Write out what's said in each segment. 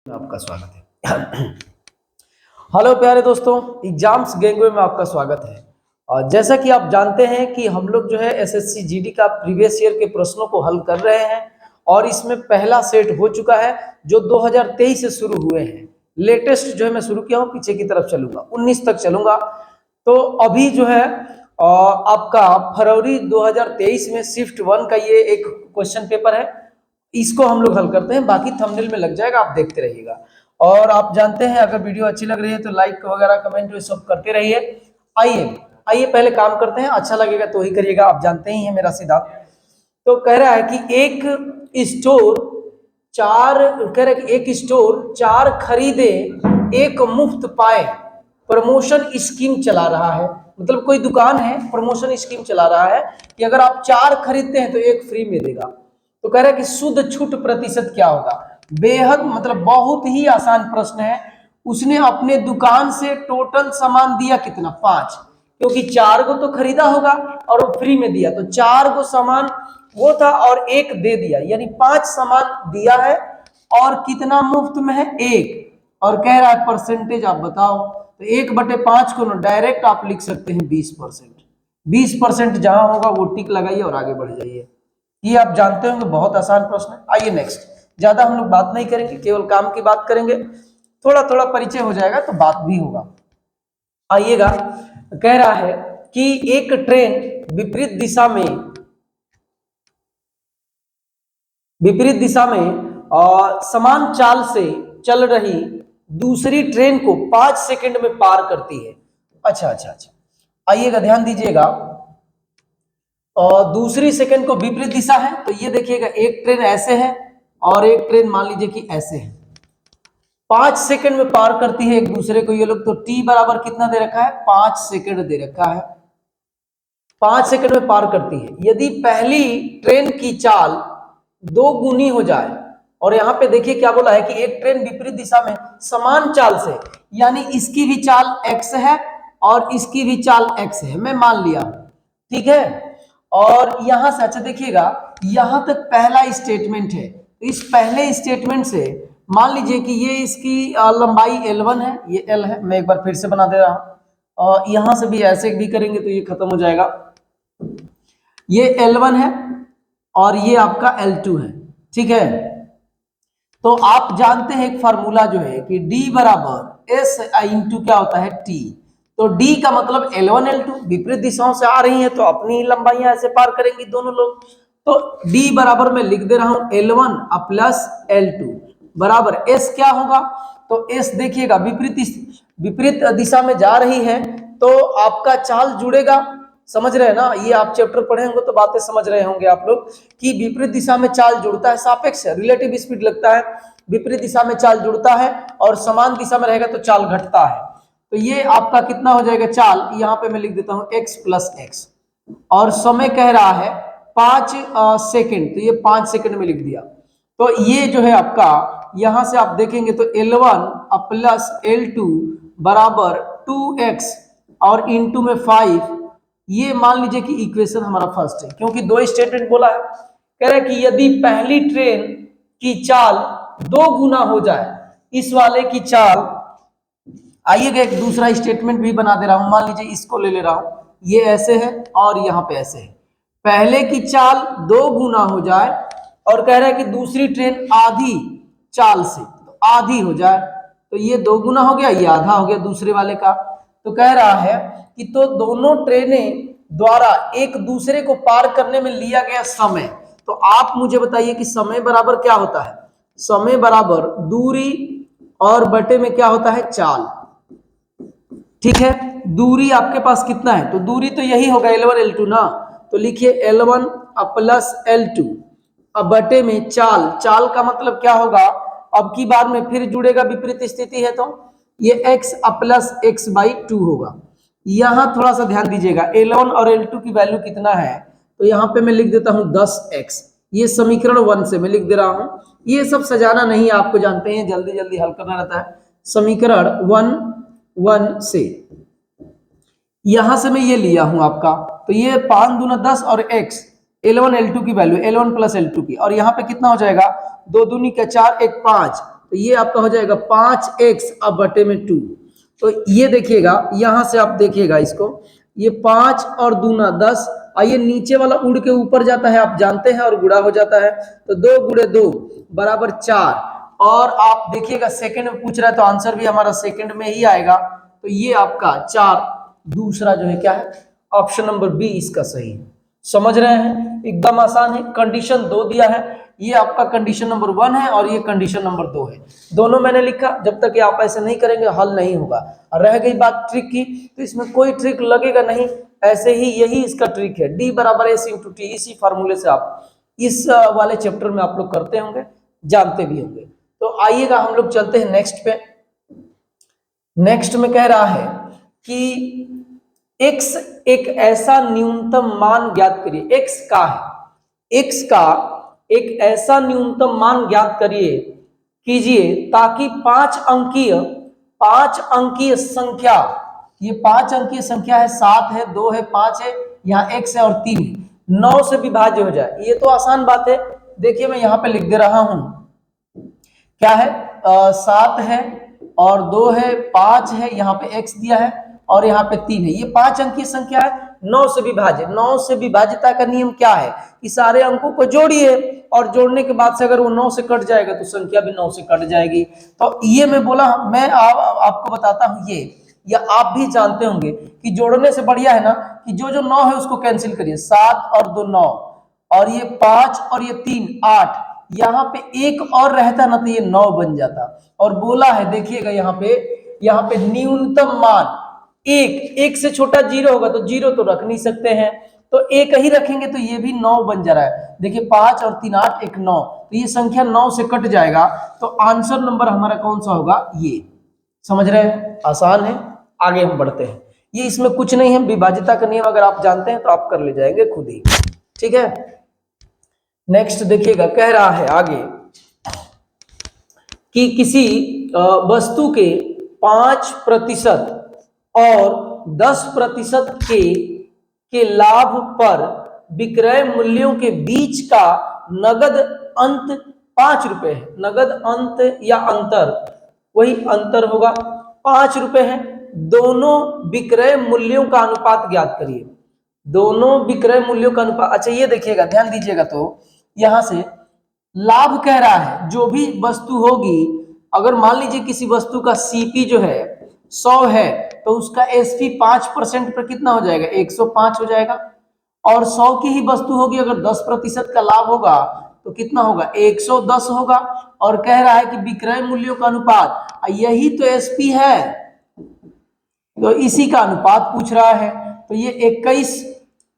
में आपका स्वागत है। हेलो प्यारे दोस्तों, एग्जाम्स गैंगवे में आपका स्वागत है। और जैसा कि आप जानते हैं कि हम लोग जो है एसएससी जीडी का प्रीवियस ईयर के प्रश्नों को हल कर रहे हैं और इसमें पहला सेट हो चुका है जो 2023 से शुरू हुए हैं। लेटेस्ट जो है मैं शुरू किया हूँ, पीछे की तरफ चलूंगा, 19 तक चलूंगा। तो अभी जो है आपका फरवरी 2023 में शिफ्ट 1 का ये एक क्वेश्चन पेपर है, इसको हम लोग हल करते हैं। बाकी थंबनेल में लग जाएगा, आप देखते रहिएगा। और आप जानते हैं अगर वीडियो अच्छी लग रही है तो लाइक वगैरह कमेंट सब करते रहिए। आइए आइए पहले काम करते हैं, अच्छा लगेगा तो ही करिएगा, आप जानते ही हैं मेरा सिद्धांत। तो कह रहा है कि एक स्टोर चार खरीदे एक मुफ्त पाए प्रमोशन स्कीम चला रहा है। मतलब कोई दुकान है, प्रमोशन स्कीम चला रहा है कि अगर आप 4 खरीदते हैं तो एक फ्री में देगा। तो कह रहा है कि शुद्ध छूट प्रतिशत क्या होगा। बेहद मतलब बहुत ही आसान प्रश्न है। उसने अपने दुकान से टोटल सामान दिया कितना, 5, क्योंकि 4 को तो खरीदा होगा और वो फ्री में दिया, तो 4 को सामान वो था और एक दे दिया, यानी 5 सामान दिया है और कितना मुफ्त में है, 1। और कह रहा है परसेंटेज आप बताओ, तो 1/5 को ना डायरेक्ट आप लिख सकते हैं 20%। 20% जहां होगा वो टिक लगाइए और आगे बढ़ जाइए। ये आप जानते होंगे, बहुत आसान प्रश्न है। आइए नेक्स्ट, ज्यादा हम लोग बात नहीं करेंगे, केवल काम की बात करेंगे, थोड़ा थोड़ा परिचय हो जाएगा तो बात भी होगा। आइएगा, कह रहा है कि एक ट्रेन विपरीत दिशा में समान चाल से चल रही दूसरी ट्रेन को 5 सेकंड में पार करती है। अच्छा, आइएगा ध्यान दीजिएगा। और दूसरी सेकंड को विपरीत दिशा है, तो ये देखिएगा एक ट्रेन ऐसे है और एक ट्रेन मान लीजिए कि ऐसे है, 5 सेकंड में पार करती है एक दूसरे को ये लोग। तो टी बराबर कितना दे रखा है, 5 सेकंड दे रखा है, 5 सेकंड में पार करती है। यदि पहली ट्रेन की चाल 2 गुनी हो जाए, और यहां पे देखिए क्या बोला है कि एक ट्रेन विपरीत दिशा में समान चाल से, यानी इसकी भी चाल x है और इसकी भी चाल x है, मैं मान लिया, ठीक है। और यहां से अच्छा देखिएगा, यहां तक पहला स्टेटमेंट है, तो इस पहले स्टेटमेंट से मान लीजिए कि ये इसकी लंबाई L1 है, ये L है। मैं एक बार फिर से बना दे रहा हूं, और यहां से भी ऐसे भी करेंगे तो ये खत्म हो जाएगा। ये L1 है और ये आपका L2 है, ठीक है। तो आप जानते हैं एक फार्मूला जो है कि D बराबर S इंटू क्या होता है, T। तो D का मतलब L1 L2 विपरीत दिशाओं से आ रही हैं तो अपनी ही लंबाइयां ऐसे पार करेंगी दोनों लोग। तो D बराबर मैं लिख दे रहा हूं L1 प्लस L2 बराबर S क्या होगा, तो S देखिएगा विपरीत दिशा में जा रही है तो आपका चाल जुड़ेगा। समझ रहे हैं ना, ये आप चैप्टर पढ़े होंगे तो बातें समझ रहे होंगे आप लोग कि विपरीत दिशा में चाल जुड़ता है, सापेक्ष है, रिलेटिव स्पीड लगता है। विपरीत दिशा में चाल जुड़ता है और समान दिशा में रहेगा तो चाल घटता है। तो ये आपका कितना हो जाएगा चाल, यहाँ पे मैं लिख देता हूं x प्लस एक्स, और समय कह रहा है 5 सेकेंड, तो ये 5 सेकेंड में लिख दिया। तो ये जो है आपका, यहां से आप देखेंगे तो L1 प्लस L2 बराबर 2x और इंटू में 5, ये मान लीजिए कि इक्वेशन हमारा फर्स्ट है, क्योंकि 2 स्टेटमेंट बोला है। कह रहा है कि यदि पहली ट्रेन की चाल 2 गुना हो जाए इस वाले की चाल, आइएगा एक दूसरा स्टेटमेंट भी बना दे रहा हूं, मान लीजिए इसको ले रहा हूं, ये ऐसे है और यहां पे ऐसे है। पहले की चाल 2 गुना हो जाए और कह रहा है कि दूसरी ट्रेन आधी चाल से, तो आधी हो जाए, तो ये 2 गुना हो गया, ये आधा हो गया दूसरे वाले का। तो कह रहा है कि तो दोनों ट्रेनें द्वारा एक दूसरे को पार करने में लिया गया समय, तो आप मुझे बताइए कि समय बराबर क्या होता है, समय बराबर दूरी और बटे में क्या होता है, चाल, ठीक है। दूरी आपके पास कितना है, तो दूरी तो यही होगा L1 L2 ना, तो लिखिए L1 प्लस L2 अब बटे में चाल, चाल का मतलब क्या होगा, अब की बार में फिर जुड़ेगा, विपरीत स्थिति है तो ये x प्लस एक्स बाई 2 होगा। यहां थोड़ा सा ध्यान दीजिएगा, L1 और L2 की वैल्यू कितना है, तो यहां पे मैं लिख देता हूं 10x, ये समीकरण 1 से मैं लिख दे रहा हूं। ये सब सजाना नहीं है, आपको जानते हैं जल्दी जल्दी हल करना रहता है। समीकरण 1 से यहां से मैं ये लिया हूं आपका, तो ये 5 दूना 10 और x L1 L2 की वैल्यू L1 प्लस L2 की, और यहाँ पे कितना हो जाएगा, 2 दूनी का 4 1 5, तो ये आपका हो जाएगा 5x अब बटे में 2। तो ये देखिएगा यहां से आप देखिएगा इसको, ये 5 और दूना 10, और ये नीचे वाला उड़ के ऊपर जाता है आप जानते हैं और गुणा हो जाता है, तो 2 गुणे 2 बराबर 4। और आप देखिएगा सेकंड में पूछ रहा है तो आंसर भी हमारा सेकंड में ही आएगा, तो ये आपका 4 दूसरा जो है क्या है, ऑप्शन नंबर बी इसका सही है। समझ रहे हैं, एकदम आसान है। कंडीशन 2 दिया है, ये आपका कंडीशन नंबर 1 है और ये कंडीशन नंबर 2 है। दोनों मैंने लिखा, जब तक कि आप ऐसे नहीं करेंगे हल नहीं होगा। और रह गई बात ट्रिक की, तो इसमें कोई ट्रिक लगेगा नहीं, ऐसे ही यही इसका ट्रिक है, D बराबर S इंटू टी। इसी फार्मूले से आप इस वाले चैप्टर में आप लोग करते होंगे, जानते भी होंगे। तो आइएगा हम लोग चलते हैं नेक्स्ट पे। नेक्स्ट में कह रहा है कि x एक ऐसा न्यूनतम मान ज्ञात करिए। x का है, x का एक ऐसा न्यूनतम मान ज्ञात कीजिए ताकि 5 अंकीय संख्या, ये 5 अंकीय संख्या है, 7 है, 2 है, 5 है, यहाँ x है और 3 है, 9 से विभाज्य हो जाए। ये तो आसान बात है, देखिए मैं यहाँ पे लिख दे रहा हूं, क्या है 7 है और 2 है, 5 है, यहाँ पे x दिया है और यहाँ पे 3 है, ये 5 अंकीय संख्या है, 9 से विभाज्य। 9 से विभाज्यता का नियम क्या है कि सारे अंकों को जोड़िए और जोड़ने के बाद से अगर वो 9 से कट जाएगा तो संख्या भी 9 से कट जाएगी। तो ये मैं बोला, मैं आपको बताता हूं ये, या आप भी जानते होंगे कि जोड़ने से बढ़िया है ना कि जो 9 है उसको कैंसिल करिए, 7 और 2 9, और ये 5 और ये 3 8, यहाँ पे एक और रहता ना तो ये 9 बन जाता। और बोला है देखिएगा यहाँ पे न्यूनतम मान एक से छोटा 0 होगा तो 0 तो रख नहीं सकते हैं, तो एक ही रखेंगे तो ये भी 9 बन जा रहा है। देखिए 5 और 3 8 1 9, तो ये संख्या 9 से कट जाएगा, तो आंसर नंबर हमारा कौन सा होगा, ये। समझ रहे हैं, आसान है। आगे हम बढ़ते हैं, ये इसमें कुछ नहीं है, विभाज्यता का नियम अगर आप जानते हैं तो आप कर ले जाएंगे खुद ही, ठीक है। नेक्स्ट देखिएगा, कह रहा है आगे कि किसी वस्तु के 5% और 10% के लाभ पर विक्रय मूल्यों के बीच का नगद अंत 5 रुपए है। नगद अंत या अंतर, वही अंतर होगा, 5 रुपए है। दोनों विक्रय मूल्यों का अनुपात ज्ञात करिए। दोनों विक्रय मूल्यों का अनुपात, अच्छा ये देखिएगा, ध्यान दीजिएगा, तो यहां से लाभ कह रहा है जो भी वस्तु होगी, अगर मान लीजिए किसी वस्तु का सीपी जो है 100 है तो उसका एसपी 5% पर कितना हो जाएगा, 105 हो जाएगा। और 100 की ही वस्तु होगी, अगर 10% का लाभ होगा तो कितना होगा, 110 होगा। और कह रहा है कि विक्रय मूल्यों का अनुपात, यही तो एसपी है, तो इसी का अनुपात पूछ रहा है। तो ये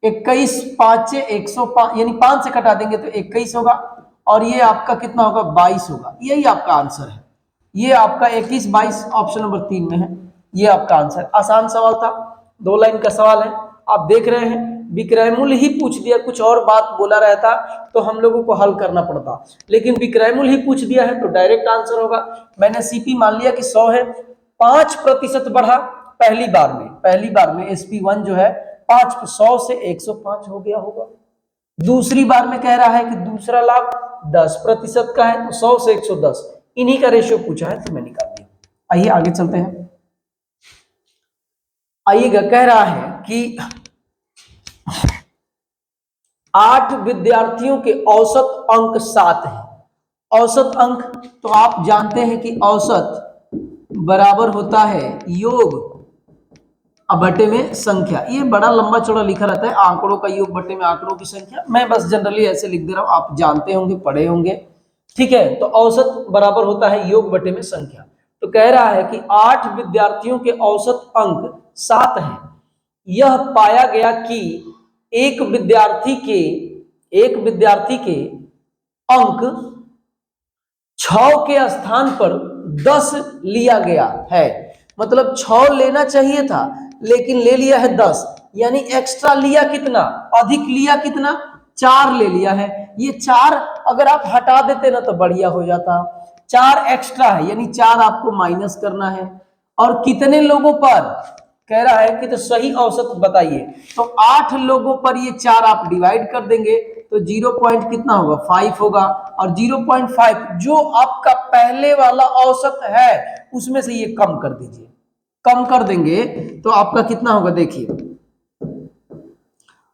21 5 से 105, यानी 5 से कटा देंगे तो 21 होगा, और ये आपका कितना होगा, 22 होगा। यही आपका आंसर है, ये आपका 21 22 ऑप्शन नंबर 3 में है, ये आपका आंसर। आसान सवाल था, 2 लाइन का सवाल है, आप देख रहे हैं विक्रय मूल्य ही पूछ दिया, कुछ और बात बोला रहता तो हम लोगों को हल करना पड़ता, लेकिन विक्रय मूल्य ही पूछ दिया है तो डायरेक्ट आंसर होगा। मैंने सीपी मान लिया कि 100 है, 5% बढ़ा पहली बार में SP1 जो है 100 से 105 हो गया होगा। दूसरी बार में कह रहा है कि दूसरा लाभ 10% का है तो 100 से 110, इन्हीं का रेशियो पूछा है तो मैं निकाल दिया। आइए आगे चलते हैं। आइएगा, कह रहा है कि 8 विद्यार्थियों के औसत अंक 7 है। औसत अंक तो आप जानते हैं कि औसत बराबर होता है योग बटे में संख्या। ये बड़ा लंबा चौड़ा लिखा रहता है, आंकड़ों का योग बटे में आंकड़ों की संख्या। मैं बस जनरली ऐसे लिख दे रहा हूं, आप जानते होंगे, पढ़े होंगे, ठीक है। तो औसत बराबर होता है योग बटे में संख्या। तो कह रहा है कि 8 विद्यार्थियों के औसत अंक 7 हैं। यह पाया गया कि एक विद्यार्थी के अंक 6 के स्थान पर 10 लिया गया है। मतलब 6 लेना चाहिए था लेकिन ले लिया है 10, यानी एक्स्ट्रा लिया कितना, अधिक लिया कितना, 4 ले लिया है। ये 4 अगर आप हटा देते ना तो बढ़िया हो जाता, 4 एक्स्ट्रा है, यानी 4 आपको माइनस करना है। और कितने लोगों पर कह रहा है कि तो सही औसत बताइए, तो 8 लोगों पर ये 4 आप डिवाइड कर देंगे तो 0 पॉइंट कितना होगा 5 होगा, और 0.5 जो आपका पहले वाला औसत है उसमें से ये कम कर दीजिए, कम कर देंगे तो आपका कितना होगा, देखिए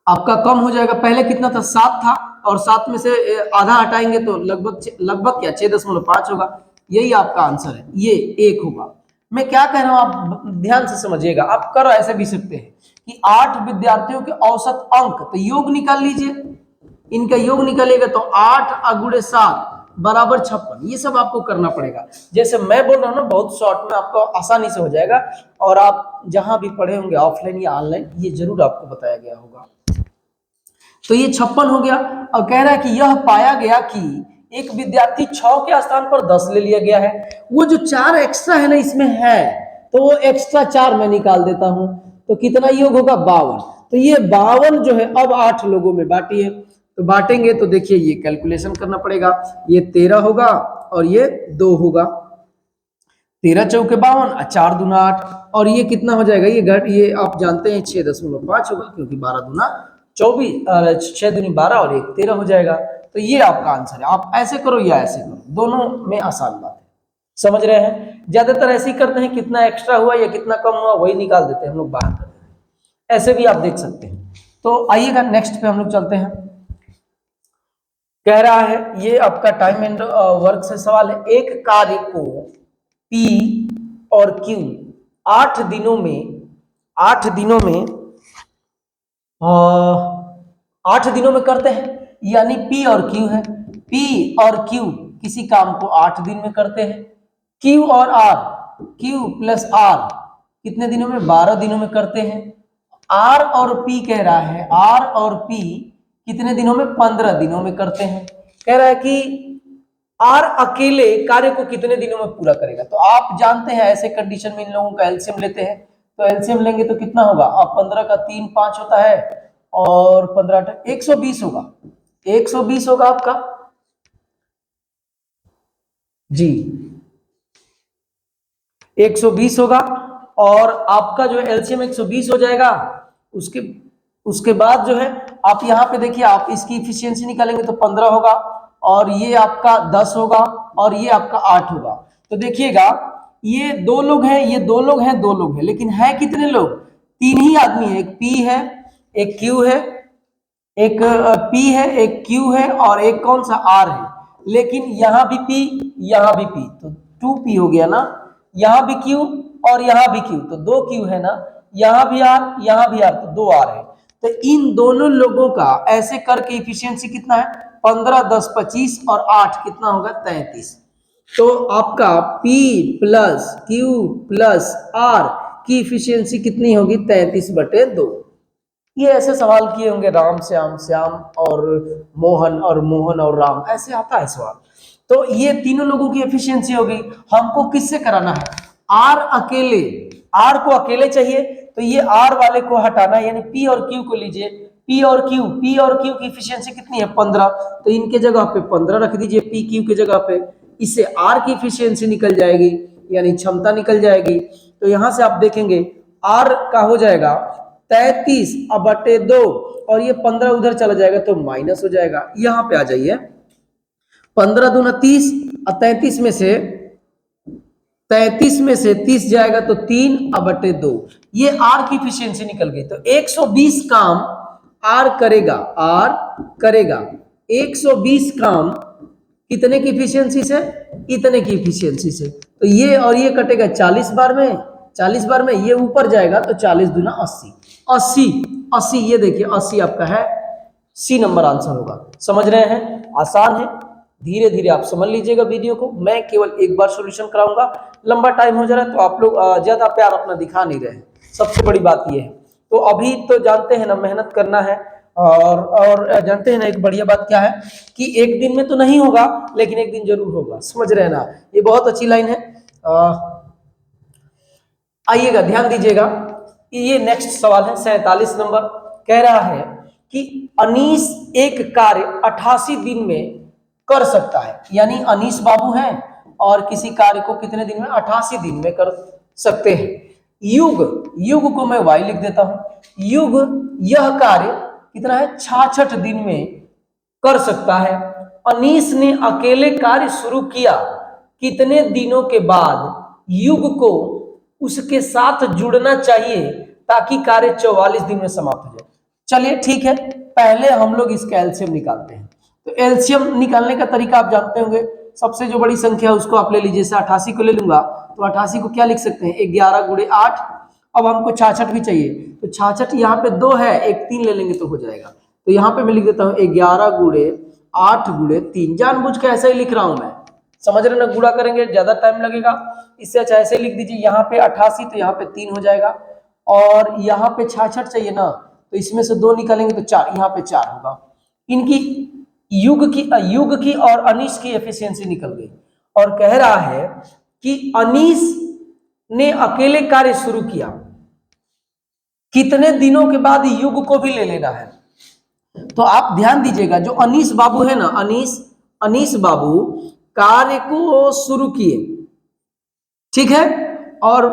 आपका कम हो जाएगा। पहले कितना था 7 था, और 7 में से आधा हटाएंगे तो लगभग क्या 6.5 होगा। यही आपका आंसर है, ये 1 होगा। मैं क्या कह रहा हूं आप ध्यान से समझिएगा, आप कर ऐसे भी सकते हैं कि 8 विद्यार्थियों के औसत अंक, तो योग निकाल लीजिए, इनका योग निकालेगा तो 8 × 7 बराबर 56। ये सब आपको करना पड़ेगा, जैसे मैं बोल रहा हूं ना, बहुत शॉर्ट में आपको आसानी से हो जाएगा। और आप जहां भी पढ़े होंगे ऑफलाइन या ऑनलाइन, ये जरूर आपको बताया गया होगा। तो ये 56 हो गया। और कह रहा है कि यह पाया गया कि एक विद्यार्थी 6 के स्थान पर 10 ले लिया गया है। वो जो 4 एक्स्ट्रा है ना इसमें है, तो वो एक्स्ट्रा 4 मैं निकाल देता हूं, तो कितना योग होगा 52। तो ये 52 जो है अब 8 लोगों में बांटिए, तो बांटेंगे तो देखिए ये कैलकुलेशन करना पड़ेगा, ये 13 होगा और ये 2 होगा। 13 चौके 52 और 4 दूना 8, और ये कितना हो जाएगा, ये आप जानते हैं 6.5 होगा, क्योंकि 12 दूना 24, 6 दूनी 12 और 1 13 हो जाएगा। तो ये आपका आंसर है। आप ऐसे करो या ऐसे करो, दोनों में आसान बात है, समझ रहे हैं। ज्यादातर ऐसे ही करते हैं, कितना एक्स्ट्रा हुआ या कितना कम हुआ वही निकाल देते हैं हम लोग बाहर करते हैं, ऐसे भी आप देख सकते हैं। तो आइएगा नेक्स्ट पे हम लोग चलते हैं। कह रहा है ये आपका टाइम एंड वर्क से सवाल है। एक कार्य को P और Q 8 दिनों में 8 दिनों में करते हैं, यानी P और Q है। P और Q किसी काम को 8 दिन में करते हैं। Q और R, Q प्लस R कितने दिनों में 12 दिनों में करते हैं। R और P कह रहा है, R और P कितने दिनों में 15 दिनों में करते हैं। कह रहा है कि R अकेले कार्य को कितने दिनों में पूरा करेगा। तो आप जानते हैं ऐसे कंडीशन में इन लोगों का एलसीएम लेते हैं, तो एलसीएम लेंगे तो कितना होगा, अब 15 का 3 5 होता है और 15 120 होगा, 120 होगा आपका जी, 120 होगा। और आपका जो एलसीएम 120 हो जाएगा। उसके बाद जो है आप यहाँ पे देखिए, आप इसकी इफिशियंसी निकालेंगे तो 15 होगा, और ये आपका 10 होगा, और ये आपका 8 होगा। तो देखिएगा ये 2 लोग हैं, ये 2 लोग हैं, 2 लोग हैं, लेकिन है कितने लोग, 3 ही आदमी है। एक P है, एक Q है, एक P है, एक Q है, और एक कौन सा R है। लेकिन यहां भी P, यहां भी P, तो 2P हो गया ना, यहां भी Q और यहां भी Q, तो 2 Q है ना, यहां भी R, यहां भी R, तो 2 R है। तो इन दोनों लोगों का ऐसे करके इफिशियंसी कितना है, 15 10 25 और 8 कितना होगा 33। तो आपका P plus Q plus R की इफिशियंसी कितनी होगी 33/2। ये ऐसे सवाल किए होंगे, राम श्याम श्याम और मोहन और राम, ऐसे आता है सवाल। तो ये तीनों लोगों की एफिशिएंसी हो गई। हमको किससे कराना है, आर अकेले, आर को अकेले चाहिए, तो ये आर वाले को हटाना है, यानी पी और क्यू को लीजिए। पी और क्यू की एफिशिएंसी कितनी है 15, तो इनके जगह पे 15 रख दीजिए पी क्यू की जगह पे। इससे आर की एफिशिएंसी निकल जाएगी, यानी क्षमता निकल जाएगी। तो यहां से आप देखेंगे आर का हो जाएगा 33/2, और ये 15 उधर चला जाएगा तो माइनस हो जाएगा। यहां पे आ जाइए, 15 दूना 30, और 33 में से 30 जाएगा तो 3/2। ये आर की एफिशिएंसी निकल गई। तो 120 काम आर करेगा 120 काम कितने की एफिशिएंसी से, इतने की एफिशिएंसी से। तो ये और ये कटेगा 40 बार में, 40 बार में ये ऊपर जाएगा तो 40 दूना 80, ये देखिए 80 आपका है, सी नंबर आंसर होगा। समझ रहे हैं, आसान है, धीरे धीरे आप समझ लीजिएगा वीडियो को। मैं केवल एक बार सॉल्यूशन कराऊंगा, लंबा टाइम हो जा रहा है तो आप लोग ज्यादा प्यार अपना दिखा नहीं रहे, सबसे बड़ी बात ये है। तो अभी तो जानते हैं ना मेहनत करना है, और जानते हैं ना एक बढ़िया बात क्या है कि एक दिन में तो नहीं होगा, लेकिन एक दिन जरूर होगा। समझ रहे हैं ना, ये बहुत अच्छी लाइन है। आइएगा ध्यान दीजिएगा, ये नेक्स्ट सवाल है 47 नंबर। कह रहा है कि अनीस एक कार्य 88 दिन में कर सकता है, यानी अनीस बाबू हैं और किसी कार्य को कितने दिन में 88 दिन में कर सकते हैं। युग को मैं y लिख देता हूं। युग यह कार्य कितना है 66 दिन में कर सकता है। अनीस ने अकेले कार्य शुरू किया कितने दिनों के बाद युग को उसके साथ जुड़ना चाहिए ताकि कार्य 44 दिन में समाप्त हो जाए। चलिए ठीक है, पहले हम लोग इसका एलसीएम निकालते हैं। तो एलसीएम निकालने का तरीका आप जानते होंगे। सबसे जो बड़ी संख्या है उसको आप ले लीजिए। जैसे 88 को ले लूंगा तो 88 को क्या लिख सकते हैं, 11 गुणे 8। अब हमको 66 भी चाहिए, तो 66 यहाँ पे 2 है, एक 3 ले लेंगे तो हो जाएगा। तो यहाँ पे मैं लिख देता हूँ 11 गुणे 8 गुणे 3। जानबूझ के ऐसा ही लिख रहा हूं मैं, समझ रहे ना, गुणा करेंगे ज्यादा टाइम लगेगा, इससे अच्छा ऐसे लिख दीजिए। यहाँ पे 88 तो यहाँ पे 3 हो जाएगा, और यहाँ पे 66 चाहिए ना, तो इसमें से 2 निकालेंगे तो 4, यहाँ पे 4 होगा। इनकी युग की और अनीस की एफिशिएंसी निकल गई। और कह रहा है कि अनीस ने अकेले कार्य शुरू किया कितने दिनों के बाद युग को भी ले लेना है। तो आप ध्यान दीजिएगा, जो अनीस बाबू है ना, अनीस बाबू कार्य को शुरू किए, ठीक है, और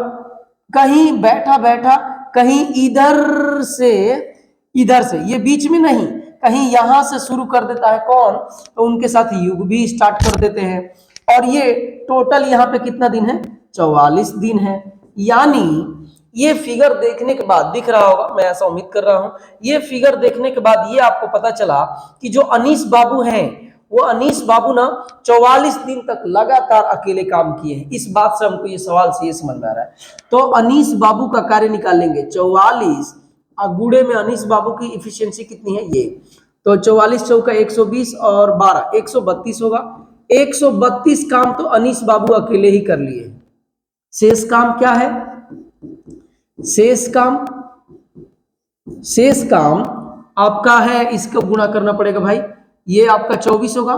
कहीं बैठा बैठा, कहीं इधर से ये बीच में नहीं, कहीं यहां से शुरू कर देता है कौन, तो उनके साथ युग भी स्टार्ट कर देते हैं। और ये टोटल यहाँ पे कितना दिन है, 44 दिन है। यानी ये फिगर देखने के बाद दिख रहा होगा, मैं ऐसा उम्मीद कर रहा हूं, ये फिगर देखने के बाद ये आपको पता चला कि जो अनीस बाबू हैं, वो अनीस बाबू ना 44 दिन तक लगातार अकेले काम किए हैं। इस बात से हमको ये सवाल से ये समझ में आ रहा है। तो अनीस बाबू का कार्य निकालेंगे 44 गुणे में अनीस बाबू की इफिशियंसी कितनी है ये, तो 44 चौका 120 और 12 132 होगा। 132 काम तो अनीस बाबू अकेले ही कर लिए। शेष काम क्या है, शेष काम आपका है, इसको गुणा करना पड़ेगा भाई। ये आपका 24 होगा,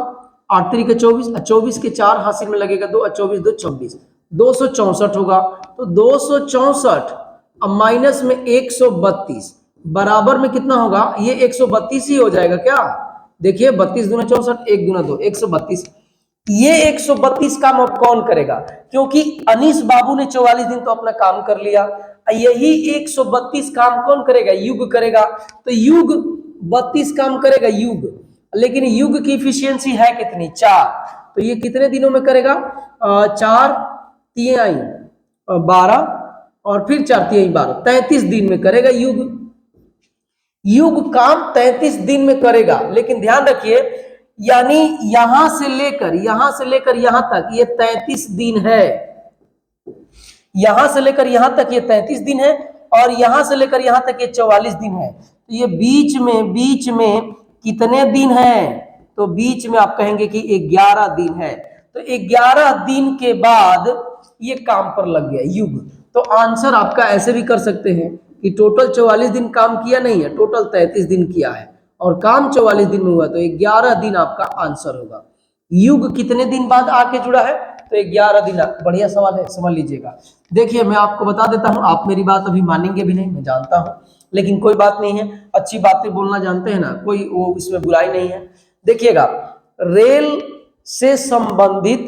8 3 के 24, 24 के 4 हासिल में लगेगा 2, 24 2 26, 264 होगा। तो 264 अब माइनस में 132 बराबर में कितना होगा, ये 132 ही हो जाएगा क्या। देखिए 32 दूना 64, 1 दूना 2, 132। ये 132 काम अब कौन करेगा, क्योंकि अनीस बाबू ने 44 दिन तो अपना काम कर लिया, यही 132 काम कौन करेगा, युग करेगा। तो युग 32 काम करेगा युग, लेकिन युग की इफिशियंसी है कितनी, 4। तो ये कितने दिनों में करेगा, 4 3 12 और फिर 4 3 12, 33 दिन में करेगा युग काम 33 दिन में करेगा। लेकिन ध्यान रखिए, यानी यहां से लेकर यहां तक ये 33 दिन है, यहां से लेकर यहां तक ये 33 दिन है, और यहां से लेकर यहां तक ये 44 दिन है। तो ये बीच में कितने दिन है, तो बीच में आप कहेंगे कि 11 दिन है। तो 11 दिन के बाद ये काम पर लग गया युग। तो आंसर आपका ऐसे भी कर सकते हैं कि टोटल 44 दिन काम किया नहीं है, टोटल 33 दिन किया है, और काम 44 दिन में हुआ, तो 11 दिन आपका आंसर होगा। युग कितने दिन बाद आके जुड़ा है, तो 11 दिन। बढ़िया सवाल है, समझ लीजिएगा। देखिए मैं आपको बता देता हूं, आप मेरी बात अभी मानेंगे भी नहीं, मैं जानता हूं, लेकिन कोई बात नहीं है, अच्छी बातें बोलना जानते हैं ना, कोई वो इसमें बुराई नहीं है। देखिएगा, रेल से संबंधित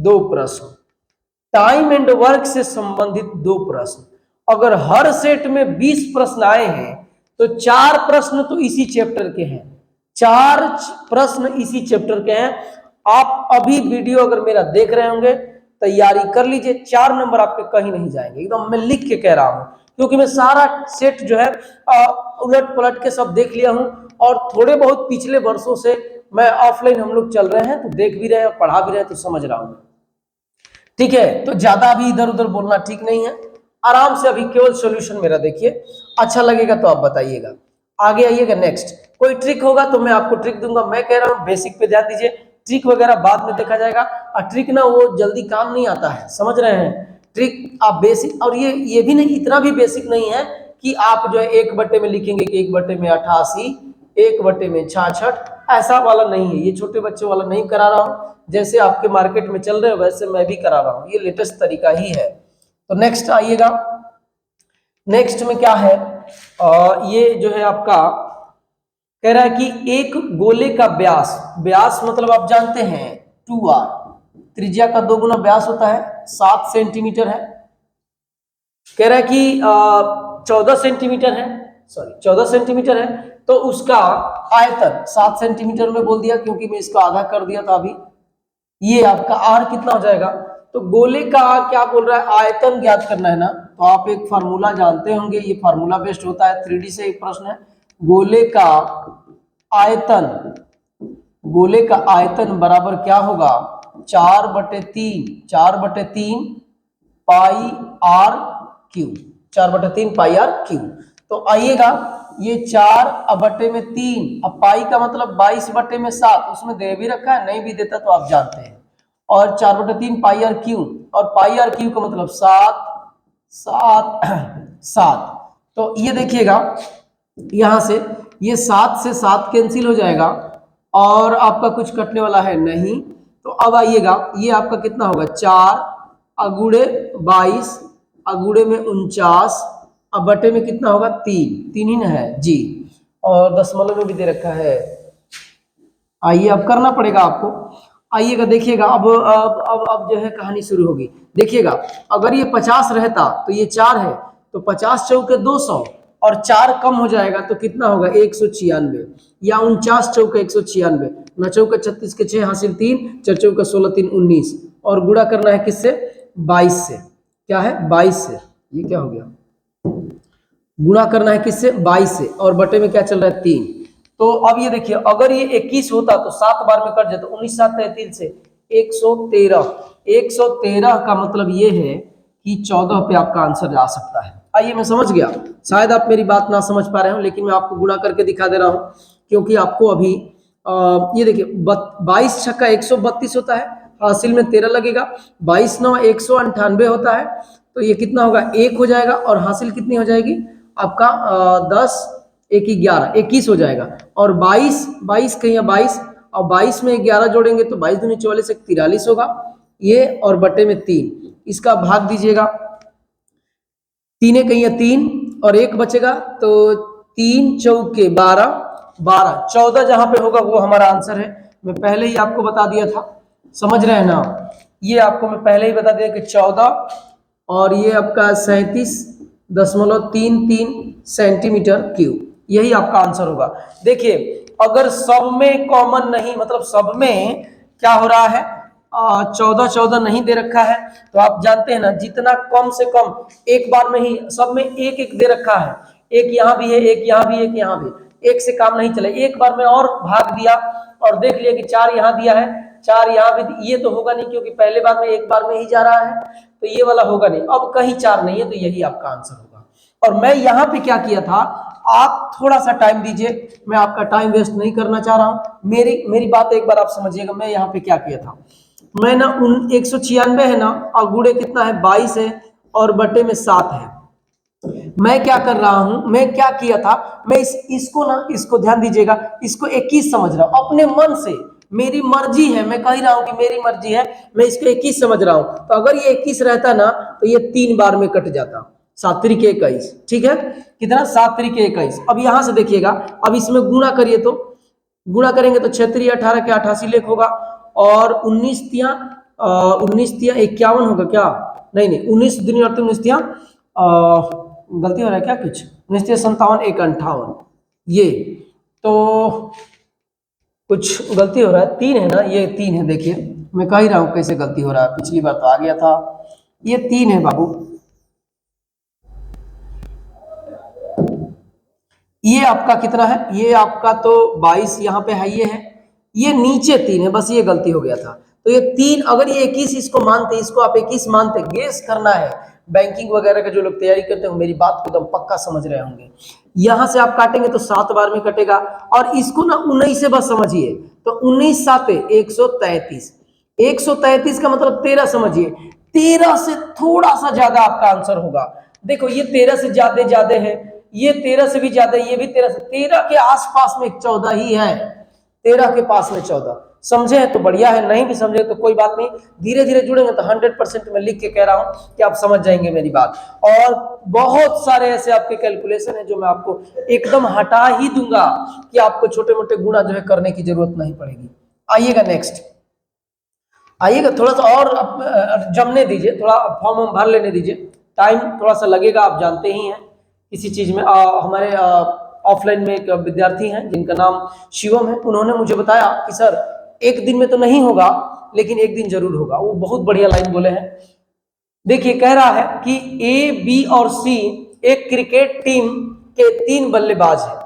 2 प्रश्न, टाइम एंड वर्क से संबंधित 2 प्रश्न, अगर हर सेट में 20 प्रश्न आए हैं तो 4 प्रश्न तो इसी चैप्टर के हैं, 4 प्रश्न इसी चैप्टर के हैं। आप अभी वीडियो अगर मेरा देख रहे होंगे, तैयारी कर लीजिए, 4 नंबर आपके कहीं नहीं जाएंगे, एकदम मैं लिख के कह रहा हूं, क्योंकि मैं सारा सेट जो है उलट पलट के सब देख लिया हूं, और थोड़े बहुत पिछले वर्षों से मैं ऑफलाइन हम लोग चल रहे हैं, तो देख भी रहे हैं, पढ़ा भी रहे हैं, तो समझ रहा हूं, ठीक है। तो ज्यादा अभी इधर उधर बोलना ठीक नहीं है, आराम से अभी केवल सॉल्यूशन मेरा देखिए, अच्छा लगेगा तो आप बताइएगा। आगे आइएगा, नेक्स्ट कोई ट्रिक होगा तो मैं आपको ट्रिक दूंगा। मैं कह रहा हूं बेसिक पे ध्यान दीजिए, ट्रिक वगैरह बाद में देखा जाएगा। और ट्रिक ना वो जल्दी काम नहीं आता है, समझ रहे हैं, ट्रिक आप बेसिक, और ये भी नहीं, इतना भी बेसिक नहीं है कि आप जो है 1 बटे में लिखेंगे कि 1 बटे में 88, 1 बटे में 66, ऐसा वाला नहीं है, ये छोटे बच्चों वाला नहीं करा रहा हूं। जैसे आपके मार्केट में चल रहे हो वैसे मैं भी करा रहा हूं, ये लेटेस्ट तरीका ही है। तो नेक्स्ट आइएगा, नेक्स्ट में क्या है, ये जो है आपका कह रहा है कि एक गोले का व्यास मतलब आप जानते हैं 2r, त्रिज्या का 2 गुना व्यास होता है, 7 सेंटीमीटर है। कह रहा है कि 14 सेंटीमीटर है, सॉरी 14 सेंटीमीटर है, तो उसका आयतन 7 सेंटीमीटर में बोल दिया क्योंकि मैं इसको आधा कर दिया था अभी। ये आपका आर कितना हो जाएगा, तो गोले का क्या बोल रहा है, आयतन ज्ञात करना है ना, तो आप एक फार्मूला जानते होंगे, ये फार्मूला बेस्ड होता है, 3D से एक प्रश्न है। गोले का आयतन, गोले का आयतन बराबर क्या होगा, 4/3 pi r cube, 4/3 pi r cube. तो आइएगा ये 4/3, अब पाई का मतलब 22/7, उसमें दे भी रखा है, नहीं भी देता तो आप जानते हैं, और 4/3 पाई आर क्यू, और पाई आर क्यू का मतलब 7 7। तो ये देखिएगा यहां से ये 7 से 7 कैंसिल हो जाएगा, और आपका कुछ कटने वाला है नहीं। तो अब आइएगा ये आपका कितना होगा, 4×22 अगुड़े में 49, अब बटे में कितना होगा, 3 ही ना है जी, और दशमलव में भी दे रखा है। आइए अब करना पड़ेगा आपको, आइएगा देखिएगा अब जो है कहानी शुरू होगी। देखिएगा अगर ये 50 रहता तो ये 4 है, तो 50 चौके 200, और 4 कम हो जाएगा तो कितना होगा, 196, या 49 चौके 196, 9 चौके 36 के 6 हासिल 3, 4 चौके 16 3 19, और गुणा करना है किससे, 22 से, क्या है 22 से, ये क्या हो गया, गुणा करना है किससे, 22 से, और बटे में क्या चल रहा है, 3। तो अब ये देखिए अगर ये 21 होता तो 7 बार में कट जाता, 19 7 33 से 113, 113 का मतलब ये है कि 14 पे आपका आंसर जा सकता है। आइए मैं समझ गया, शायद आप मेरी बात ना समझ पा रहे हो, लेकिन मैं आपको गुणा करके दिखा दे रहा हूं, क्योंकि आपको अभी ये देखिए 22 छक्का 132 होता है, हासिल में 13 लगेगा, 22 9 198 होता है, तो ये कितना होगा, 1 हो जाएगा, और हासिल कितनी हो जाएगी आपका 10 1 11 21 हो जाएगा, और 22 कहीं 22, और 22 में 11 जोड़ेंगे तो 22 दूनी 44 से 43 होगा ये, और बटे में 3, इसका भाग दीजिएगा, 3 कहीं 3 और 1 बचेगा, तो 3 चौके 12 12, 14 जहां पे होगा वो हमारा आंसर है। मैं पहले ही आपको बता दिया था, समझ रहे हैं ना, ये आपको मैं पहले ही बता दिया कि 14, और ये आपका 37.33 सेंटीमीटर क्यूब, यही आपका आंसर होगा। देखिए अगर सब में कॉमन नहीं, मतलब सब में क्या हो रहा है, 14 नहीं दे रखा है, तो आप जानते हैं ना जितना कम से कम एक बार में ही, सब में एक एक दे रखा है, एक यहाँ भी है, एक यहाँ भी, एक यहाँ भी, एक से काम नहीं चले, एक बार में और भाग दिया और देख लिया कि 4 यहाँ दिया है, 4 यहाँ भी, ये तो होगा नहीं क्योंकि पहले बार में एक बार में ही जा रहा है, तो ये वाला होगा नहीं। अब कहीं 4 नहीं है, तो यही आपका आंसर होगा। और मैं यहाँ पे क्या किया था, आप थोड़ा सा टाइम दीजिए, मैं आपका टाइम वेस्ट नहीं करना चाह रहा हूं, मेरी बात एक बार आप समझिएगा। मैं यहाँ पे क्या किया था, मैं ना 196 है ना, और गुड़े कितना है 22 है, और बटे में 7 है। मैं क्या कर रहा हूं, मैं क्या किया था, मैं इसको ध्यान दीजिएगा, इसको 21 समझ रहा हूं अपने मन से, मेरी मर्जी है, मैं कह रहा हूं कि मेरी मर्जी है, मैं इसको 21 समझ रहा हूं। तो अगर ये 21 रहता ना तो ये 3 बार में कट जाता, 7 3 21, ठीक है, कितना 7 3 21। अब यहां से देखिएगा, अब इसमें गुणा करिए, तो गुणा करेंगे तो 6 3 18 के 88 लेख होगा, और 19 तिया 51 होगा क्या, नहीं 19 दूनी 19 तिया गलती हो रहा है क्या, कुछ 19 57 1 58, ये तो कुछ गलती हो रहा है, 3 है ना, ये 3 है, देखिए मैं कह ही रहा हूं कैसे गलती हो रहा है, पिछली बार तो आ गया था, ये 3 है बाबू, ये आपका कितना है, ये आपका तो 22 यहाँ पे है, ये नीचे 3 है, बस ये गलती हो गया था। तो ये 3, अगर ये 21 इसको मानते, इसको आप 21 मानते, गेस करना है, बैंकिंग वगैरह का जो लोग तैयारी करते हैं मेरी बात को एकदम पक्का समझ रहे होंगे। यहां से आप काटेंगे तो 7 बार में कटेगा, और इसको ना 19 से बस समझिए, तो 19 7 133, 133 का मतलब 13 समझिए, 13 से थोड़ा सा ज्यादा आपका आंसर होगा। देखो ये 13 से ज्यादा है, ये 13 से भी ज्यादा, ये भी 13 से, 13 के आसपास में 14 ही है, 13 के पास में 14, समझे हैं तो बढ़िया है, नहीं भी समझे तो कोई बात नहीं, धीरे धीरे जुड़ेंगे तो 100% मैं लिख के कह रहा हूं कि आप समझ जाएंगे मेरी बात। और बहुत सारे ऐसे आपके कैलकुलेशन है जो मैं आपको एकदम हटा ही दूंगा कि आपको छोटे मोटे गुणा जो है करने की जरूरत नहीं पड़ेगी। आइएगा नेक्स्ट, आइएगा थोड़ा सा और जमने दीजिए, थोड़ा फॉर्म भर लेने दीजिए, टाइम थोड़ा सा लगेगा, आप जानते ही हैं किसी चीज में हमारे ऑफलाइन में एक विद्यार्थी हैं जिनका नाम शिवम है, उन्होंने मुझे बताया कि सर एक दिन में तो नहीं होगा लेकिन एक दिन जरूर होगा। वो बहुत बढ़िया लाइन बोले हैं। देखिए कह रहा है कि ए, बी और सी एक क्रिकेट टीम के 3 बल्लेबाज हैं।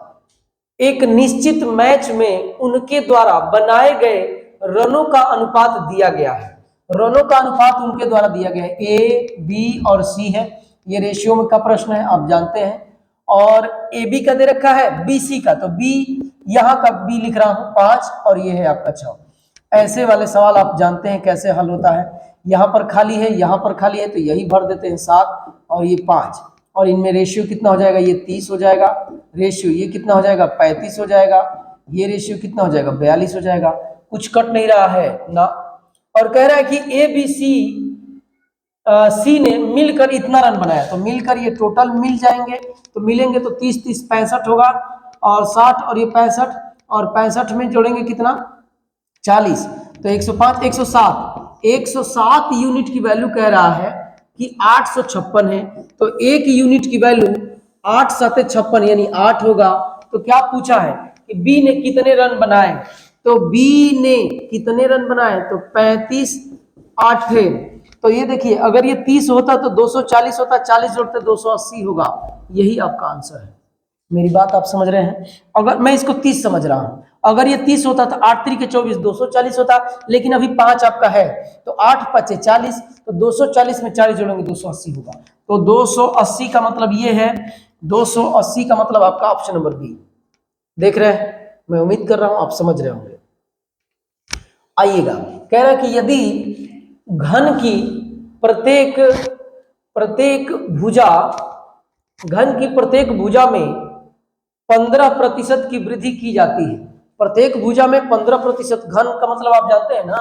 एक निश्चित मैच में उनके द्वारा बनाए गए रनों का अनुपात दिया गया है। रनों का अनुपात उनके द्वारा दिया गया है। ए, बी और सी है, ये रेशियो में का प्रश्न है, आप जानते हैं। और ए बी का दे रखा है, बी सी का, तो बी यहाँ का बी लिख रहा हूं 5 और ये है आपका 6। ऐसे वाले सवाल आप जानते हैं कैसे हल होता है। यहाँ पर खाली है, यहाँ पर खाली है, तो यही भर देते हैं 7 और ये 5, और इनमें रेशियो कितना हो जाएगा, ये 30 हो जाएगा। रेशियो ये कितना हो जाएगा, 35 हो जाएगा। ये रेशियो कितना हो जाएगा, 42 हो जाएगा। कुछ कट नहीं रहा है ना। और कह रहा है कि ए बी सी ने मिलकर इतना रन बनाया, तो मिलकर ये टोटल मिल जाएंगे, तो मिलेंगे तो 30 30 65 होगा, और 60 और ये 65, और 65 में जोड़ेंगे कितना 40, तो 105 107 यूनिट की वैल्यू कह रहा है कि 856 है। तो एक यूनिट की वैल्यू 8 7 56 यानी 8 होगा। तो क्या पूछा है कि बी ने कितने रन बनाए, तो बी ने कितने रन बनाए, तो 35 8 है। तो ये देखिए अगर ये 30 होता तो 240 होता, 40 जोड़ते 280 होगा। यही आपका आंसर है। मेरी बात आप समझ रहे हैं। अगर मैं इसको 30 समझ रहा हूं, अगर ये 30 होता तो 8 3 के 24 240 होता, लेकिन अभी 5 आपका है, तो 8 5 40, तो 240 में 40 जोड़ेंगे 280 होगा। तो 280 का मतलब ये है, 280 का मतलब आपका ऑप्शन नंबर बी। देख रहे हैं, मैं उम्मीद कर रहा हूं आप समझ रहे होंगे। आइएगा, कह रहा है कि यदि घन की प्रत्येक भुजा, घन की प्रत्येक भुजा में 15% की वृद्धि की जाती है। प्रत्येक भुजा में 15%, घन का मतलब आप जानते हैं ना,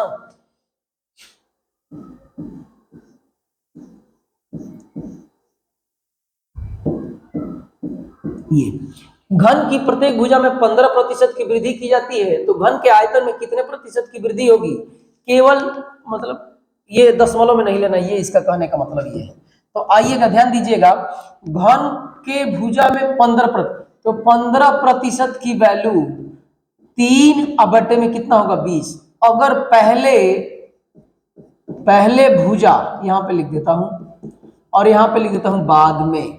ये घन की प्रत्येक भुजा में 15% की वृद्धि की जाती है, तो घन के आयतन में कितने प्रतिशत की वृद्धि होगी। केवल मतलब ये दशमलव में नहीं लेना, ये इसका कहने का मतलब ये है। तो आइएगा ध्यान दीजिएगा, घन के भुजा में 15%, तो 15% की वैल्यू 3/बटे में कितना होगा 20। अगर पहले भुजा यहां पे लिख देता हूं और यहां पे लिख देता हूं बाद में,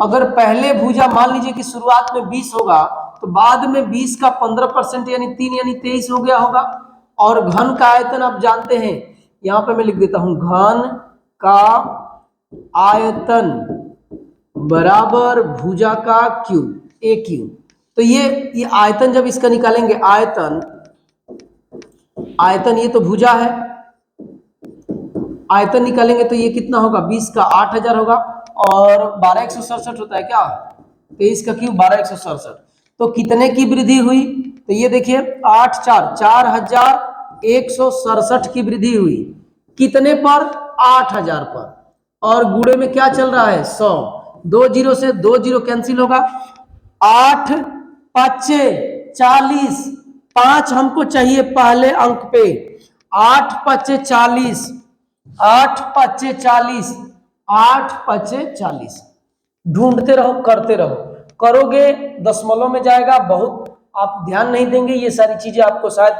अगर पहले भुजा मान लीजिए कि शुरुआत में 20 होगा, तो बाद में 20 का 15% यानी 3 यानी 23 हो गया होगा। और घन का आयतन आप जानते हैं, यहां पे मैं लिख देता हूं घन का आयतन बराबर भुजा का क्यूब, ए क्यूब। तो ये आयतन जब इसका निकालेंगे, आयतन ये तो भुजा है, आयतन निकालेंगे तो ये कितना होगा, 20 का 8000 होगा, और 12167 होता है क्या, 23 का क्यूब 12167। तो कितने की वृद्धि हुई, तो ये देखिए 8 4 4167 की वृद्धि हुई। कितने पर, 8000 पर, और गुणे में क्या चल रहा है 100, 2 0 से 2 0 कैंसिल होगा, 8 5 40, 5 हमको चाहिए पहले अंक पे, 8 5 40, 8 5 40, 8 5 40, ढूंढते रहो, करते रहो, करोगे दशमलव में जाएगा। बहुत आप ध्यान नहीं देंगे, ये सारी चीजें आपको शायद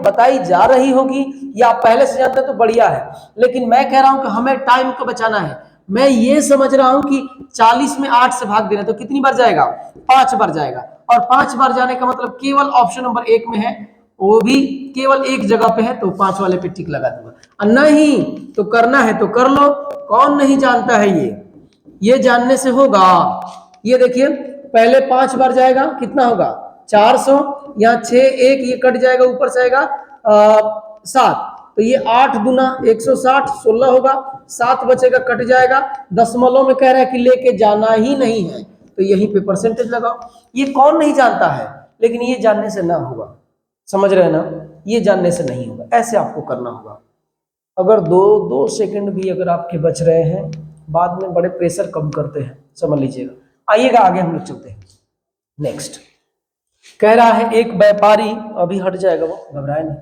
बताई जा रही होगी या आप पहले से जानते हैं तो बढ़िया है, लेकिन मैं कह रहा हूं कि हमें टाइम को बचाना है। मैं ये समझ रहा हूं कि 40 में 8 से भाग देना, तो कितनी बार जाएगा, 5 बार जाएगा, और 5 बार जाने का मतलब केवल ऑप्शन नंबर 1 में है, वो भी केवल एक जगह पे है, तो 5 वाले पे टिक लगा दूंगा। नहीं तो करना है तो कर लो, कौन नहीं जानता है, ये जानने से होगा। ये देखिए पहले 5 बार जाएगा, कितना होगा 400, यहाँ 6 1 ये कट जाएगा, ऊपर से आएगा 7, तो ये 8 दूना 160 16 होगा, 7 बचेगा कट जाएगा, दशमलव में कह रहा है कि लेके जाना ही नहीं है, तो यहीं पे परसेंटेज लगाओ। ये कौन नहीं जानता है, लेकिन ये जानने से ना होगा, समझ रहे हैं ना, ये जानने से नहीं होगा, ऐसे आपको करना होगा। अगर 2 सेकंड भी अगर आपके बच रहे हैं, बाद में बड़े प्रेशर कम करते हैं, समझ लीजिएगा। आइएगा आगे हम लोग चलते हैं। नेक्स्ट कह रहा है एक व्यापारी, अभी हट जाएगा वो, घबराए नहीं,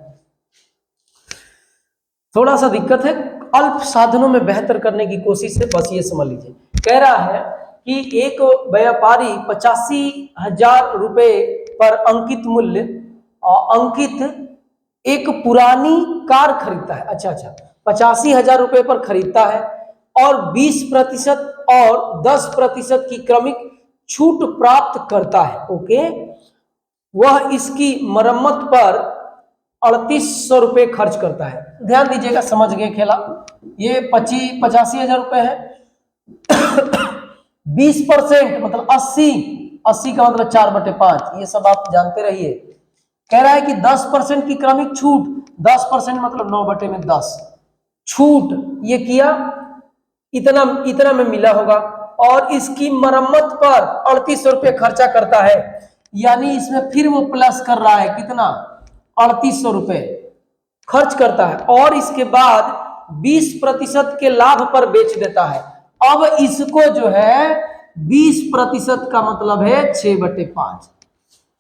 थोड़ा सा दिक्कत है, अल्प साधनों में बेहतर करने की कोशिश है, बस ये समझ लीजिए। कह रहा है कि एक व्यापारी 85,000 रुपए पर अंकित मूल्य अंकित एक पुरानी कार खरीदता है। अच्छा, 85,000 रुपए पर खरीदता है और 20% और 10% की क्रमिक छूट प्राप्त करता है। ओके, वह इसकी मरम्मत पर 3800 रुपये खर्च करता है। ध्यान दीजिएगा, समझ गए खेला। ये 85,000 रुपये है, 20% मतलब 80 का मतलब 4/5, ये सब आप जानते रहिए। कह रहा है कि 10% की क्रमिक छूट, 10% मतलब 9/10 छूट ये किया, इतना में मिला होगा और इसकी मरम्मत पर 3800 रुपये खर्चा करता है। यानी इसमें फिर वो प्लस कर रहा है, कितना, 3800 रुपये खर्च करता है और इसके बाद 20% के लाभ पर बेच देता है। अब इसको जो है 20% का मतलब है 6/5,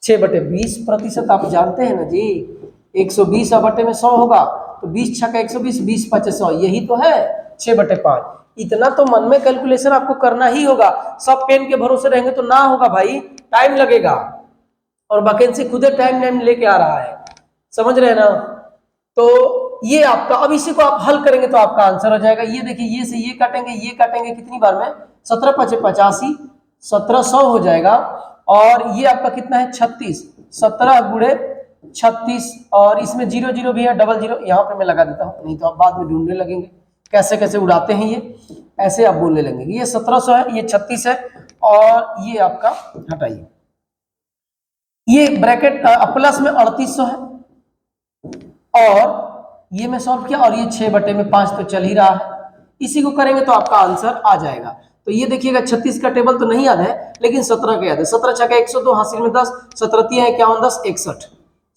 6/20% आप जानते हैं ना जी, 120 बटे में 100 होगा तो 20 छक्का 120, 20 5 100, यही तो है 6/5। इतना तो मन में कैलकुलेशन आपको करना ही होगा, सब पेन के भरोसे रहेंगे तो ना होगा भाई, टाइम लगेगा और वैकेंसी खुद टाइम लेके आ रहा है, समझ रहे हैं ना। तो ये आपका, अब इसी को आप हल करेंगे तो आपका आंसर हो जाएगा। ये देखिए, ये से ये काटेंगे कितनी बार में, 17 5 85, 1700 हो जाएगा और ये आपका कितना है 36, 17 गुणे 36 और इसमें 0 0 भी है, डबल 0 यहाँ पे मैं लगा देता हूँ, नहीं तो आप बाद में ढूंढने लगेंगे कैसे कैसे उड़ाते हैं ये, ऐसे आप बोलने लगेंगे। ये 1700 है, ये 36 है और ये आपका हटाइए, ये ब्रैकेट प्लस में 3800 है और ये मैं सॉल्व किया और ये 6/5 तो चल ही रहा है, इसी को करेंगे तो आपका आंसर आ जाएगा। तो ये देखिएगा 36 का टेबल तो नहीं याद है लेकिन 17 का याद है। 17 छक्का 102, हासिल में 10, 17 तियां 51 10 61,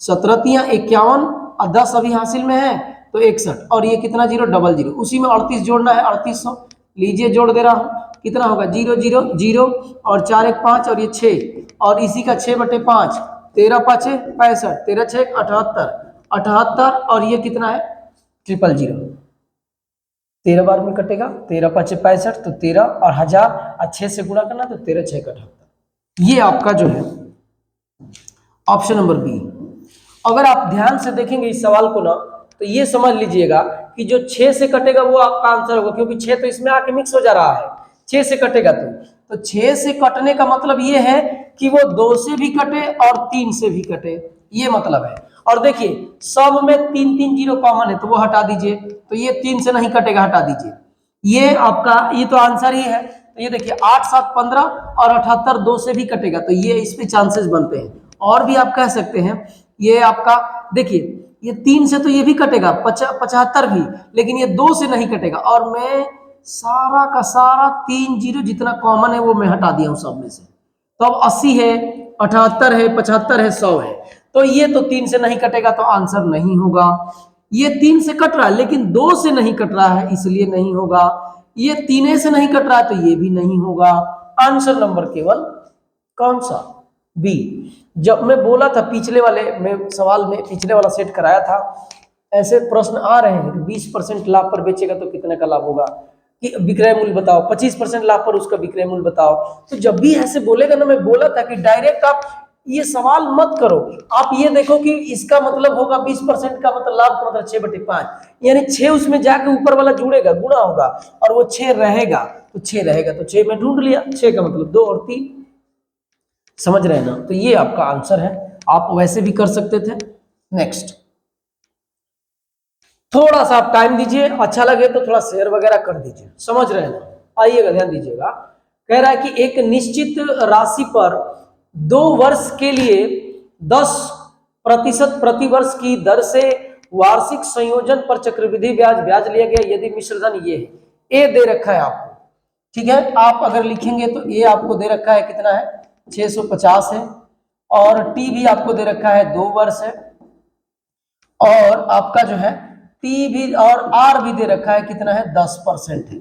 17 तियां 51 और 10 अभी हासिल में है तो 61 और ये कितना 0 डबल 0, उसी में 38 जोड़ना है 3800, लीजिए जोड़ दे रहा हूँ, कितना होगा 0 0 0 और 4 1 5 और ये 6 और इसी का 6/5, 13 5 65, 13 6 78, 78 और ये कितना है 000, 13 बार में कटेगा, 13 5 65 तो 13 और 1000 और 6 से गुणा करना तो 13 6 78। ये आपका जो है ऑप्शन नंबर बी। अगर आप ध्यान से देखेंगे इस सवाल को ना तो ये समझ लीजिएगा कि जो 6 से कटेगा वो आपका आंसर होगा, क्योंकि 6 तो इसमें आके मिक्स हो जा रहा है, 6 से कटेगा तो 6 से कटने का मतलब ये है कि वो 2 से भी कटे और 3 से भी कटे, ये मतलब है। और देखिए सब में 3 3 0 कॉमन है तो वो हटा दीजिए, तो ये 3 से नहीं कटेगा, हटा दीजिए, ये आपका, ये तो आंसर ही है। तो ये देखिए 8 7 15 और 78 2 से भी कटेगा तो ये इस पे चांसेस बनते हैं। और भी आप कह सकते हैं ये आपका, देखिए ये 3 से तो ये भी कटेगा 75 भी, लेकिन ये 2 से नहीं कटेगा और मैं सारा का सारा 3 0 जितना कॉमन है वो मैं हटा दिया हूं सब में से, तो अब 80 है, 78 है, 75 है, 100 है, तो ये तो 3 से नहीं कटेगा तो आंसर नहीं होगा। ये 3 से कट रहा है लेकिन 2 से नहीं कट रहा है इसलिए नहीं होगा, ये 3 से नहीं कट रहा है तो ये भी नहीं होगा। आंसर नंबर केवल कौन सा, बी। जब मैं बोला था पिछले वाले में सवाल में, पिछले वाला सेट कराया था, ऐसे प्रश्न आ रहे हैं कि 20% लाभ पर बेचेगा तो कितने का लाभ होगा, कि विक्रय मूल्य बताओ, 25% लाभ पर उसका विक्रय मूल्य बताओ। तो जब भी ऐसे बोलेगा ना, मैं बोला था कि डायरेक्ट आप ये सवाल मत करो, आप ये देखो कि इसका मतलब होगा 20% का मतलब लाभ का मतलब 6/5, यानी 6 उसमें जाके ऊपर वाला जुड़ेगा, गुणा होगा और वो 6 रहेगा तो 6 रहेगा तो 6 में ढूंढ लिया, 6 का मतलब 2 और 3, समझ रहे हैं ना। तो ये आपका आंसर है, आप वैसे भी कर सकते थे। नेक्स्ट, थोड़ा सा आप टाइम दीजिए, अच्छा लगे तो थोड़ा शेयर वगैरह कर दीजिए, समझ रहे हैं ना। आइएगा, ध्यान दीजिएगा, कह रहा है कि एक निश्चित राशि पर 2 वर्ष के लिए 10% प्रतिवर्ष की दर से वार्षिक संयोजन पर चक्रवृद्धि ब्याज लिया गया यदि मिश्र धन ये है, ए दे रखा है आपको, ठीक है। आप अगर लिखेंगे तो ए आपको दे रखा है कितना है 650 है और टी भी आपको दे रखा है 2 वर्ष है और आपका जो है टी भी और आर भी दे रखा है कितना है 10% है,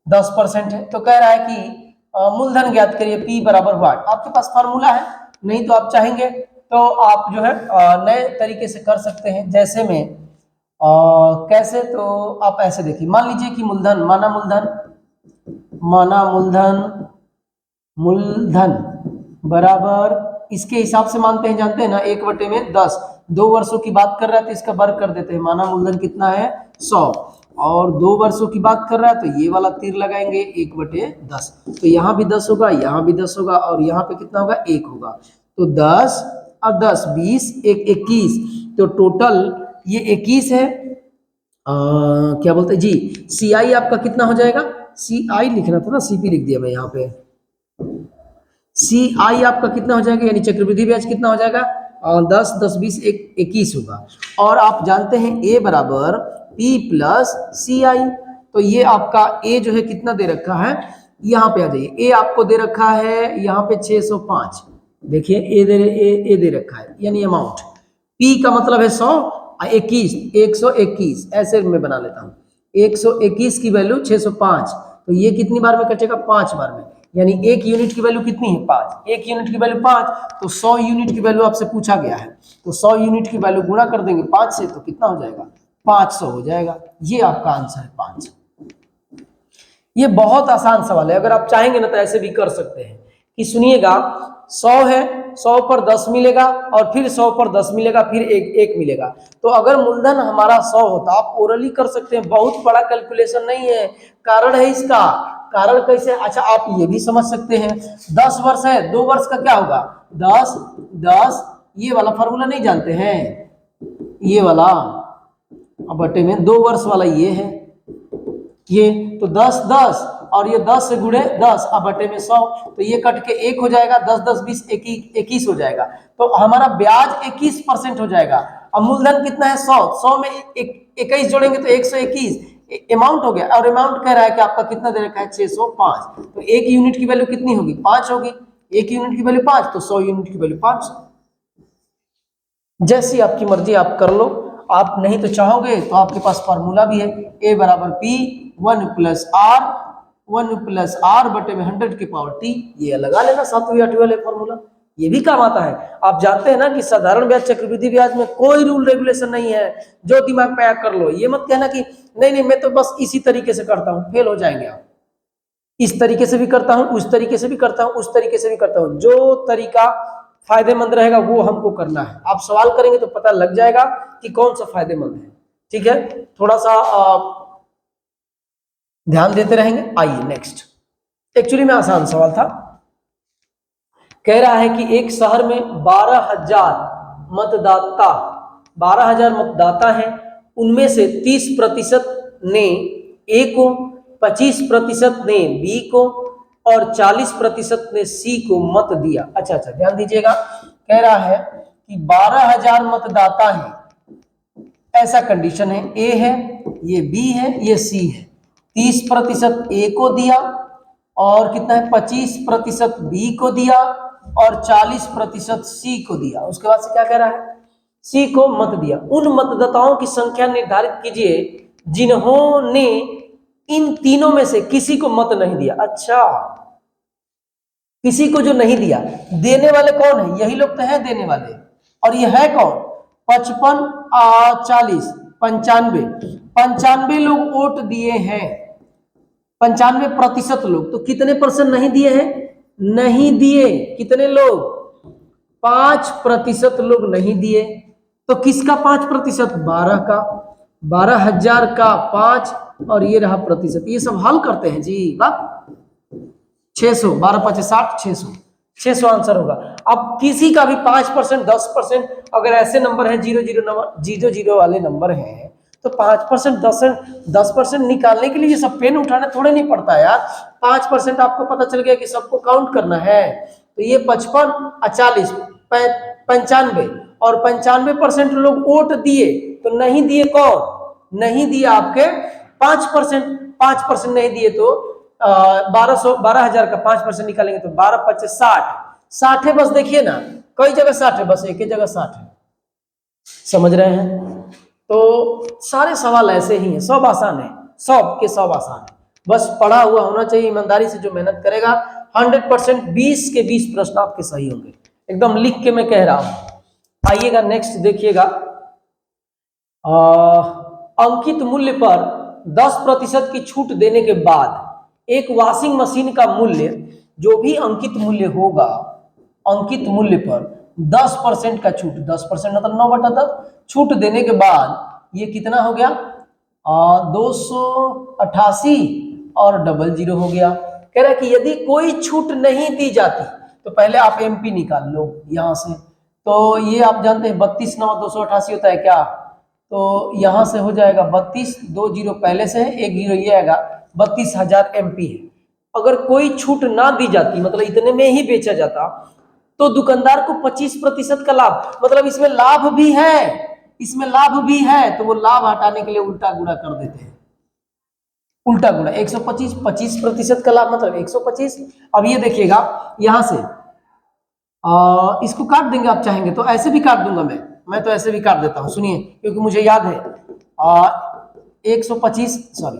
10% है। तो कह रहा है कि मूलधन ज्ञात करिए, पी बराबर वाट। आपके पास फार्मूला है, नहीं तो आप चाहेंगे तो आप जो है नए तरीके से कर सकते हैं, जैसे में कैसे, तो आप ऐसे देखिए, मान लीजिए कि मूलधन, माना मूलधन मूलधन बराबर इसके हिसाब से मानते हैं, जानते हैं ना, 1/10। 2 वर्षों की बात कर रहा है तो इसका वर्ग कर देते हैं। माना मूलधन कितना है 100, और 2 वर्षों की बात कर रहा है तो ये वाला तीर लगाएंगे 1/10। तो यहाँ भी 10 होगा, यहाँ भी 10 होगा, और यहाँ पे कितना होगा 1 होगा। तो 10 और 10 20 1 21, तो टोटल ये 21 है। क्या बोलते हैं जी, सी आई आपका कितना हो जाएगा, सी आई लिखना था ना, सीपी लिख दिया मैं यहाँ पे। सी आई आपका कितना हो जाएगा, यानी चक्रवृद्धि ब्याज कितना हो जाएगा, 10 10 20 21 होगा। और आप जानते हैं ए बराबर पी प्लस सी आई, तो ये आपका ए जो है कितना दे रखा है, यहाँ पे आ जाइए, ए आपको दे रखा है यहाँ पे 605। देखिए ए दे रखा है, यानी अमाउंट। पी का मतलब है 100, 21 121, ऐसे में बना लेता हूँ। 121 की वैल्यू 605, तो ये कितनी बार में कटेगा, 5 बार में, यानी 1 यूनिट की वैल्यू कितनी है 5, 1 यूनिट की वैल्यू 5, तो 100 यूनिट की वैल्यू आपसे पूछा गया है, तो 100 यूनिट की वैल्यू गुणा कर देंगे 5 से, तो कितना हो जाएगा 500 हो जाएगा। ये आपका आंसर है 5। ये बहुत आसान सवाल है, अगर आप चाहेंगे ना तो ऐसे भी कर सकते हैं कि सुनिएगा, 100 है, 100 पर 10 मिलेगा, और फिर 100 पर 10 मिलेगा, फिर एक मिलेगा। तो अगर मूलधन हमारा 100 होता, आप ओरली कर सकते हैं, बहुत बड़ा कैलकुलेशन नहीं है। कारण है इसका, कारण कैसे, अच्छा आप ये भी समझ सकते हैं, 10 वर्ष है, 2 वर्ष का क्या होगा 10 10, ये वाला फॉर्मूला नहीं जानते हैं, ये वाला अब बटे में 2 वर्ष वाला ये है, ये तो 10 10, और ये 10 से गुणे 10, अब बटे में 100, तो ये कट के 1 हो जाएगा, 10 10 20 21 हो जाएगा, तो हमारा ब्याज 21% हो जाएगा। अब मूलधन कितना है 100, 100 में 21 जोड़ेंगे तो 121 अमाउंट हो गया, और अमाउंट कह रहा है कि आपका कितना दे रखा है 605, तो 1 यूनिट की वैल्यू कितनी होगी 5 होगी, 1 यूनिट की वैल्यू 5, तो 100 यूनिट की वैल्यू 500। जैसी आपकी मर्जी आप कर लो, आप नहीं तो चाहोगे तो आपके पास फॉर्मूला भी है, ए बराबर पी 1 प्लस आर बटे में 100 की पावर टी, ये लगा लेना 7वें 8वें वाले फॉर्मूला, ये भी काम आता है। आप जानते हैं ना कि साधारण ब्याज चक्रवृद्धि ब्याज में कोई रूल रेगुलेशन नहीं है, जो दिमाग में आया कर लो, ये मत कहना कि नहीं मैं तो बस इसी तरीके से करता हूं, फेल हो जाएंगे आप। इस तरीके से भी करता हूं, उस तरीके से भी करता हूं, उस तरीके से भी करता हूं, जो तरीका फायदेमंद रहेगा वो हमको करना है। आप सवाल करेंगे तो पता लग जाएगा कि कौन सा फायदेमंद है, ठीक है, थोड़ा सा ध्यान देते रहेंगे। आइए नेक्स्ट, एक्चुअली में आसान सवाल था, कह रहा है कि एक शहर में 12,000 मतदाता हैं, उनमें से 30% ने ए को, 25% ने बी को, और 40% ने सी को मत दिया। अच्छा ध्यान दीजिएगा, कह रहा है कि 12,000 मतदाता हैं, ऐसा कंडीशन है, ए है, ये बी है, ये सी है, 30% ए को दिया, और कितना है 25% बी को दिया, और 40% सी को दिया। उसके बाद से क्या कह रहा है, सी को मत दिया। उन मतदाताओं की संख्या निर्धारित कीजिए जिन्होंने इन तीनों में से किसी को मत नहीं दिया। अच्छा, किसी को जो नहीं दिया, देने वाले कौन है, यही लोग तो हैं देने वाले, और ये है कौन 55 40 95 लोग वोट दिए हैं, 95% लोग, तो कितने परसेंट नहीं दिए हैं, नहीं दिए, कितने लोग 5% लोग नहीं दिए, तो किसका 5%, 12 का, 12,000 का 5, और ये रहा प्रतिशत। ये सब हल करते हैं जी, वाह 600, 12 5 60, 600 आंसर होगा। अब किसी का भी 5% 10%, अगर ऐसे नंबर है 0 वाले नंबर हैं, तो 5% 10% निकालने के लिए ये सब पेन उठाना थोड़े नहीं पड़ता है यार। 5% आपको पता चल गया कि सबको काउंट करना है, तो ये 55 40 95, और 95% लोग वोट दिए, तो नहीं दिए कौन, नहीं दिए आपके 5% नहीं दिए, तो 12,000 का 5% निकालेंगे तो 12 25 60 है बस। देखिए ना, कई जगह 60 है, बस एक ही जगह 60 है, समझ रहे हैं। तो सारे सवाल ऐसे ही हैं, सब आसान है, सब के सब आसान है, बस पढ़ा हुआ होना चाहिए, ईमानदारी से जो मेहनत करेगा 100% 20 के 20 प्रश्न आपके सही होंगे, एकदम लिख के मैं कह रहा हूं। आइएगा नेक्स्ट देखिएगा, अंकित मूल्य पर 10% की छूट देने के बाद एक वॉशिंग मशीन का मूल्य जो भी अंकित मूल्य होगा, अंकित मूल्य पर 10% का छूट, 10% मतलब 9/10 छूट देने के बाद ये कितना हो गया, 288 और 00 हो गया। कह रहा है कि यदि कोई छूट नहीं दी जाती तो पहले आप एमपी निकाल लो यहां से। तो ये आप जानते हैं 32 9 288 होता है क्या, तो यहां से हो जाएगा 32, 2 जीरो पहले से है, 1 जीरो ये आएगा, 32,000 एमपी है। अगर कोई छूट ना दी जाती, मतलब इतने में ही बेचा जाता, तो दुकानदार को 25% का लाभ, मतलब इसमें लाभ भी है, इसमें लाभ भी है, तो वो लाभ हटाने के लिए उल्टा गुणा कर देते हैं, उल्टा गुणा 125, 25% का लाभ मतलब 125। अब ये देखिएगा यहां से इसको काट देंगे, आप चाहेंगे तो ऐसे भी काट दूंगा, मैं तो ऐसे भी काट देता हूं, सुनिए, क्योंकि मुझे याद है 125 सॉरी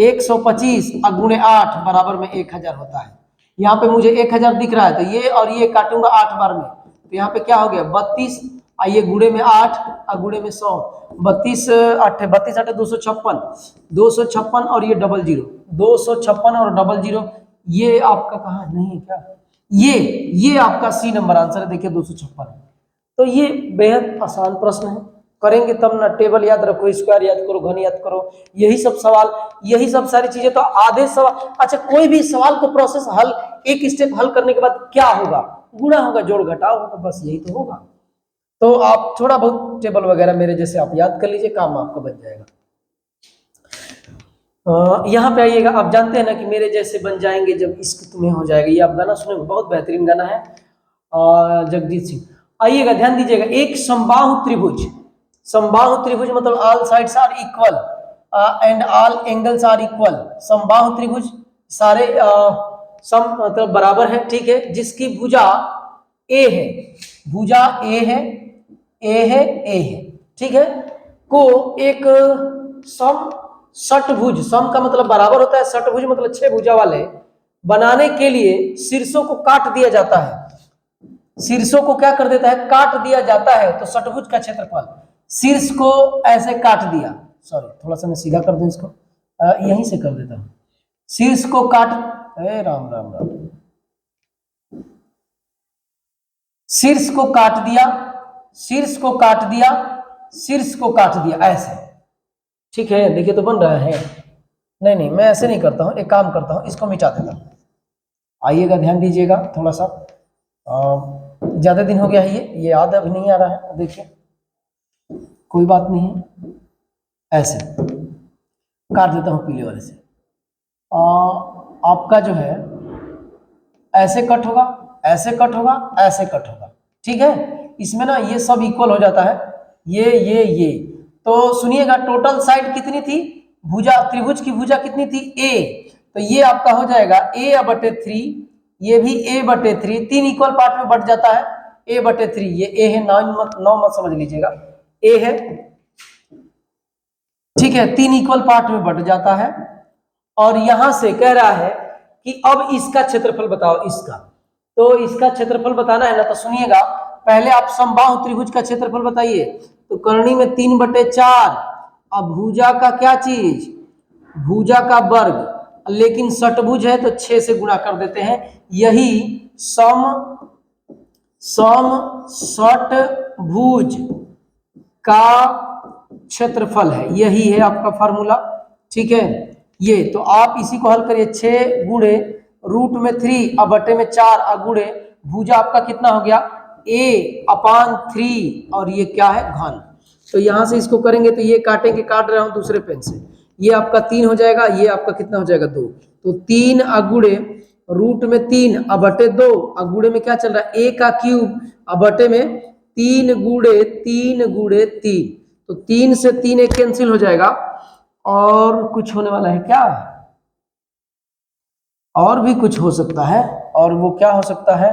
125 गुणे 8 बराबर में 1000 होता है। यहाँ पे मुझे 1000 दिख रहा है, तो ये और ये काटूंगा 8 बार में, तो यहाँ पे क्या हो गया 32, आइए गुणे में 8 और गुणे में 100, 32 8 256, 256 और ये 00, 256 और 00, ये आपका कहाँ नहीं है क्या, ये आपका सी नंबर आंसर है, देखिए 256। तो ये बेहद आसान प्रश्न है, करेंगे तब ना, टेबल याद रखो, स्क्वायर याद करो, घन याद करो, यही सब सवाल, यही सब सारी चीजें, तो आधे सवाल, अच्छा कोई भी सवाल को प्रोसेस हल, एक स्टेप हल करने के बाद क्या होगा, गुणा होगा, जोड़ घटाव होगा, बस यही तो होगा। तो आप थोड़ा बहुत टेबल वगैरह मेरे जैसे आप याद कर लीजिए, काम आपका बन जाएगा। यहाँ पे आइएगा, आप जानते हैं ना कि मेरे जैसे बन जाएंगे जब इश्क तुम्हें हो जाएगा, ये आप गाना सुने, बहुत बेहतरीन गाना है जगजीत सिंह। आइएगा ध्यान दीजिएगा, एक समबाहु त्रिभुज, समबाहु त्रिभुज मतलब all sides are equal and all angles are equal, समबाहु त्रिभुज सारे सम मतलब बराबर है, ठीक है, जिसकी भुजा ए है, भुजा ए है, ए है, ए है, ठीक है, को एक सम षटभुज, सम का मतलब बराबर होता है, षटभुज मतलब 6 भुजा वाले बनाने के लिए शीर्षों को काट दिया जाता है, शीर्षों को क्या कर देता है, काट दिया जाता है। तो षटभुज का क्षेत्रफल, शीर्ष को ऐसे काट दिया, सॉरी थोड़ा सा मैं सीधा कर दूं इसको, यहीं से कर देता हूं, शीर्ष को काट, राम राम राम, शीर्ष को काट दिया, शीर्ष को काट दिया, शीर्ष को काट दिया, ऐसे, ठीक है, देखिए तो बन रहा है, नहीं नहीं मैं ऐसे नहीं करता हूं, एक काम करता हूं, इसको मिटा देता हूं। आइएगा ध्यान दीजिएगा थोड़ा सा, ज्यादा दिन हो गया है, ये याद अभी नहीं आ रहा है, देखिए कोई बात नहीं है, ऐसे काट देता हूं पीले वाले से, आपका जो है ऐसे कट होगा, ऐसे कट होगा, ऐसे कट होगा, ठीक है, इसमें ना ये सब इक्वल हो जाता है, ये तो सुनिएगा, टोटल साइड कितनी थी, भुजा, त्रिभुज की भुजा कितनी थी, ए, तो ये आपका हो जाएगा a/3, ये भी a/3, 3 इक्वल पार्ट में बट जाता है, a/3, ये a है, 9 मत समझ लीजिएगा, a है, ठीक है, 3 इक्वल पार्ट में बट जाता है। और यहां से कह रहा है कि अब इसका क्षेत्रफल बताओ, इसका, तो इसका क्षेत्रफल बताना है ना, तो सुनिएगा, पहले आप समबाहु त्रिभुज का क्षेत्रफल बताइए, तो करनी में 3/4, अब भुजा का क्या चीज, भुजा का वर्ग, लेकिन षटभुज है तो 6 से गुणा कर देते हैं, यही सम षटभुज का क्षेत्रफल है, यही है आपका फार्मूला, ठीक है, ये तो आप इसी को हल करिए, 6 गुणे √3/4 गुणे भुजा आपका कितना हो गया, a/3, और ये क्या है, घन, तो यहां से इसको करेंगे तो ये काटेंगे, काट रहा हूं दूसरे पेन से, ये आपका 3 हो जाएगा, ये आपका कितना हो जाएगा 2, तो 3 गुणे √3/2 गुणे में क्या चल रहा है, a का क्यूब बटे में 3 गुणे 3 गुणे 3, तो 3 से 3 एक कैंसिल हो जाएगा, और कुछ होने वाला है क्या, और भी कुछ हो सकता है, और वो क्या हो सकता है,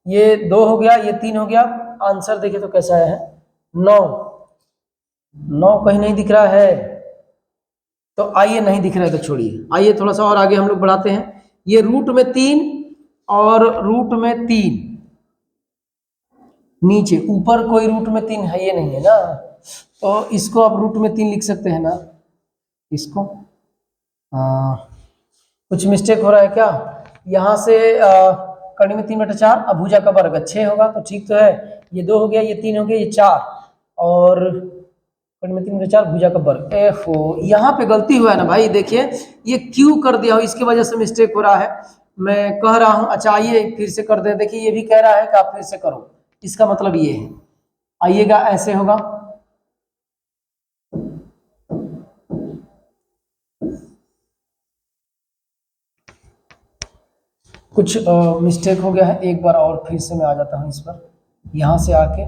ये 2 हो गया, ये 3 हो गया, आंसर देखिए तो कैसा है, 9 कहीं नहीं दिख रहा है, तो आइए नहीं दिख रहा है तो छोड़िए, आइए थोड़ा सा और आगे हम लोग बढ़ाते हैं, ये √3 और √3, नीचे, ऊपर कोई √3 है ये नहीं है ना, तो इसको आप √3 लिख सकते हैं ना, इसको कुछ मिस्टेक हो रहा है क्या, यहाँ से कड़ी में 3/4, अब भुजा का वर्ग 6 होगा तो ठीक तो है। ये 2 हो गया, ये 3 हो गया, ये 4 और कड़ी में 3/4 भुजा का वर्ग। एफो यहाँ पे गलती हुआ है ना भाई, देखिए ये क्यू कर दिया हो, इसकी वजह से मिस्टेक हो रहा है। मैं कह रहा हूँ, अच्छा आइए फिर से कर दे। देखिए ये भी कह रहा है कि आप फिर से करो, इसका मतलब ये है, आइएगा ऐसे होगा। कुछ मिस्टेक हो गया है, एक बार और फिर से मैं आ जाता हूँ इस पर। यहाँ से आके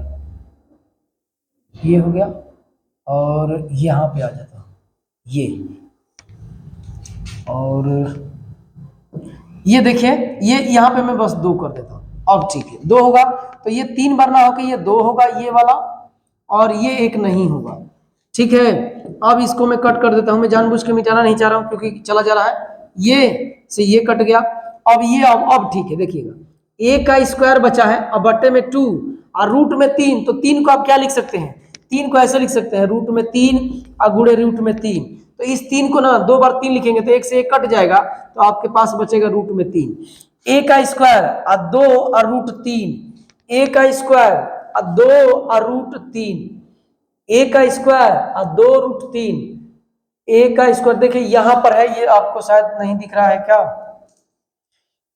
ये हो गया और यहाँ पे आ जाता हूँ ये, और ये देखिए ये यहाँ पे मैं बस 2 कर देता हूँ। अब ठीक है 2 होगा तो ये 3 बार ना होकर ये 2 होगा ये वाला, और ये एक नहीं होगा। ठीक है, अब इसको मैं कट कर देता हूँ, मैं जानबूझ के मिटाना नहीं चाह रहा हूँ क्योंकि चला जा रहा है। ये से ये कट गया। अब ये अब ठीक है, देखिएगा a का स्क्वायर बचा है, अब बट्टे में 2 और रूट में 3, तो 3 को आप क्या लिख सकते हैं, 3 को ऐसे लिख सकते हैं, रूट में 3 और गुणे रूट में 3। तो इस 3 को ना 2 बार 3 लिखेंगे तो 1 से 1 कट जाएगा, तो आपके पास बचेगा रूट में 3। a का स्क्वायर और 2 और रूट 3, a का स्क्वायर और 2 और रूट 3, a का स्क्वायर और 2 रूट 3, a का स्क्वायर देखिए यहाँ पर है, ये आपको शायद नहीं दिख रहा है क्या,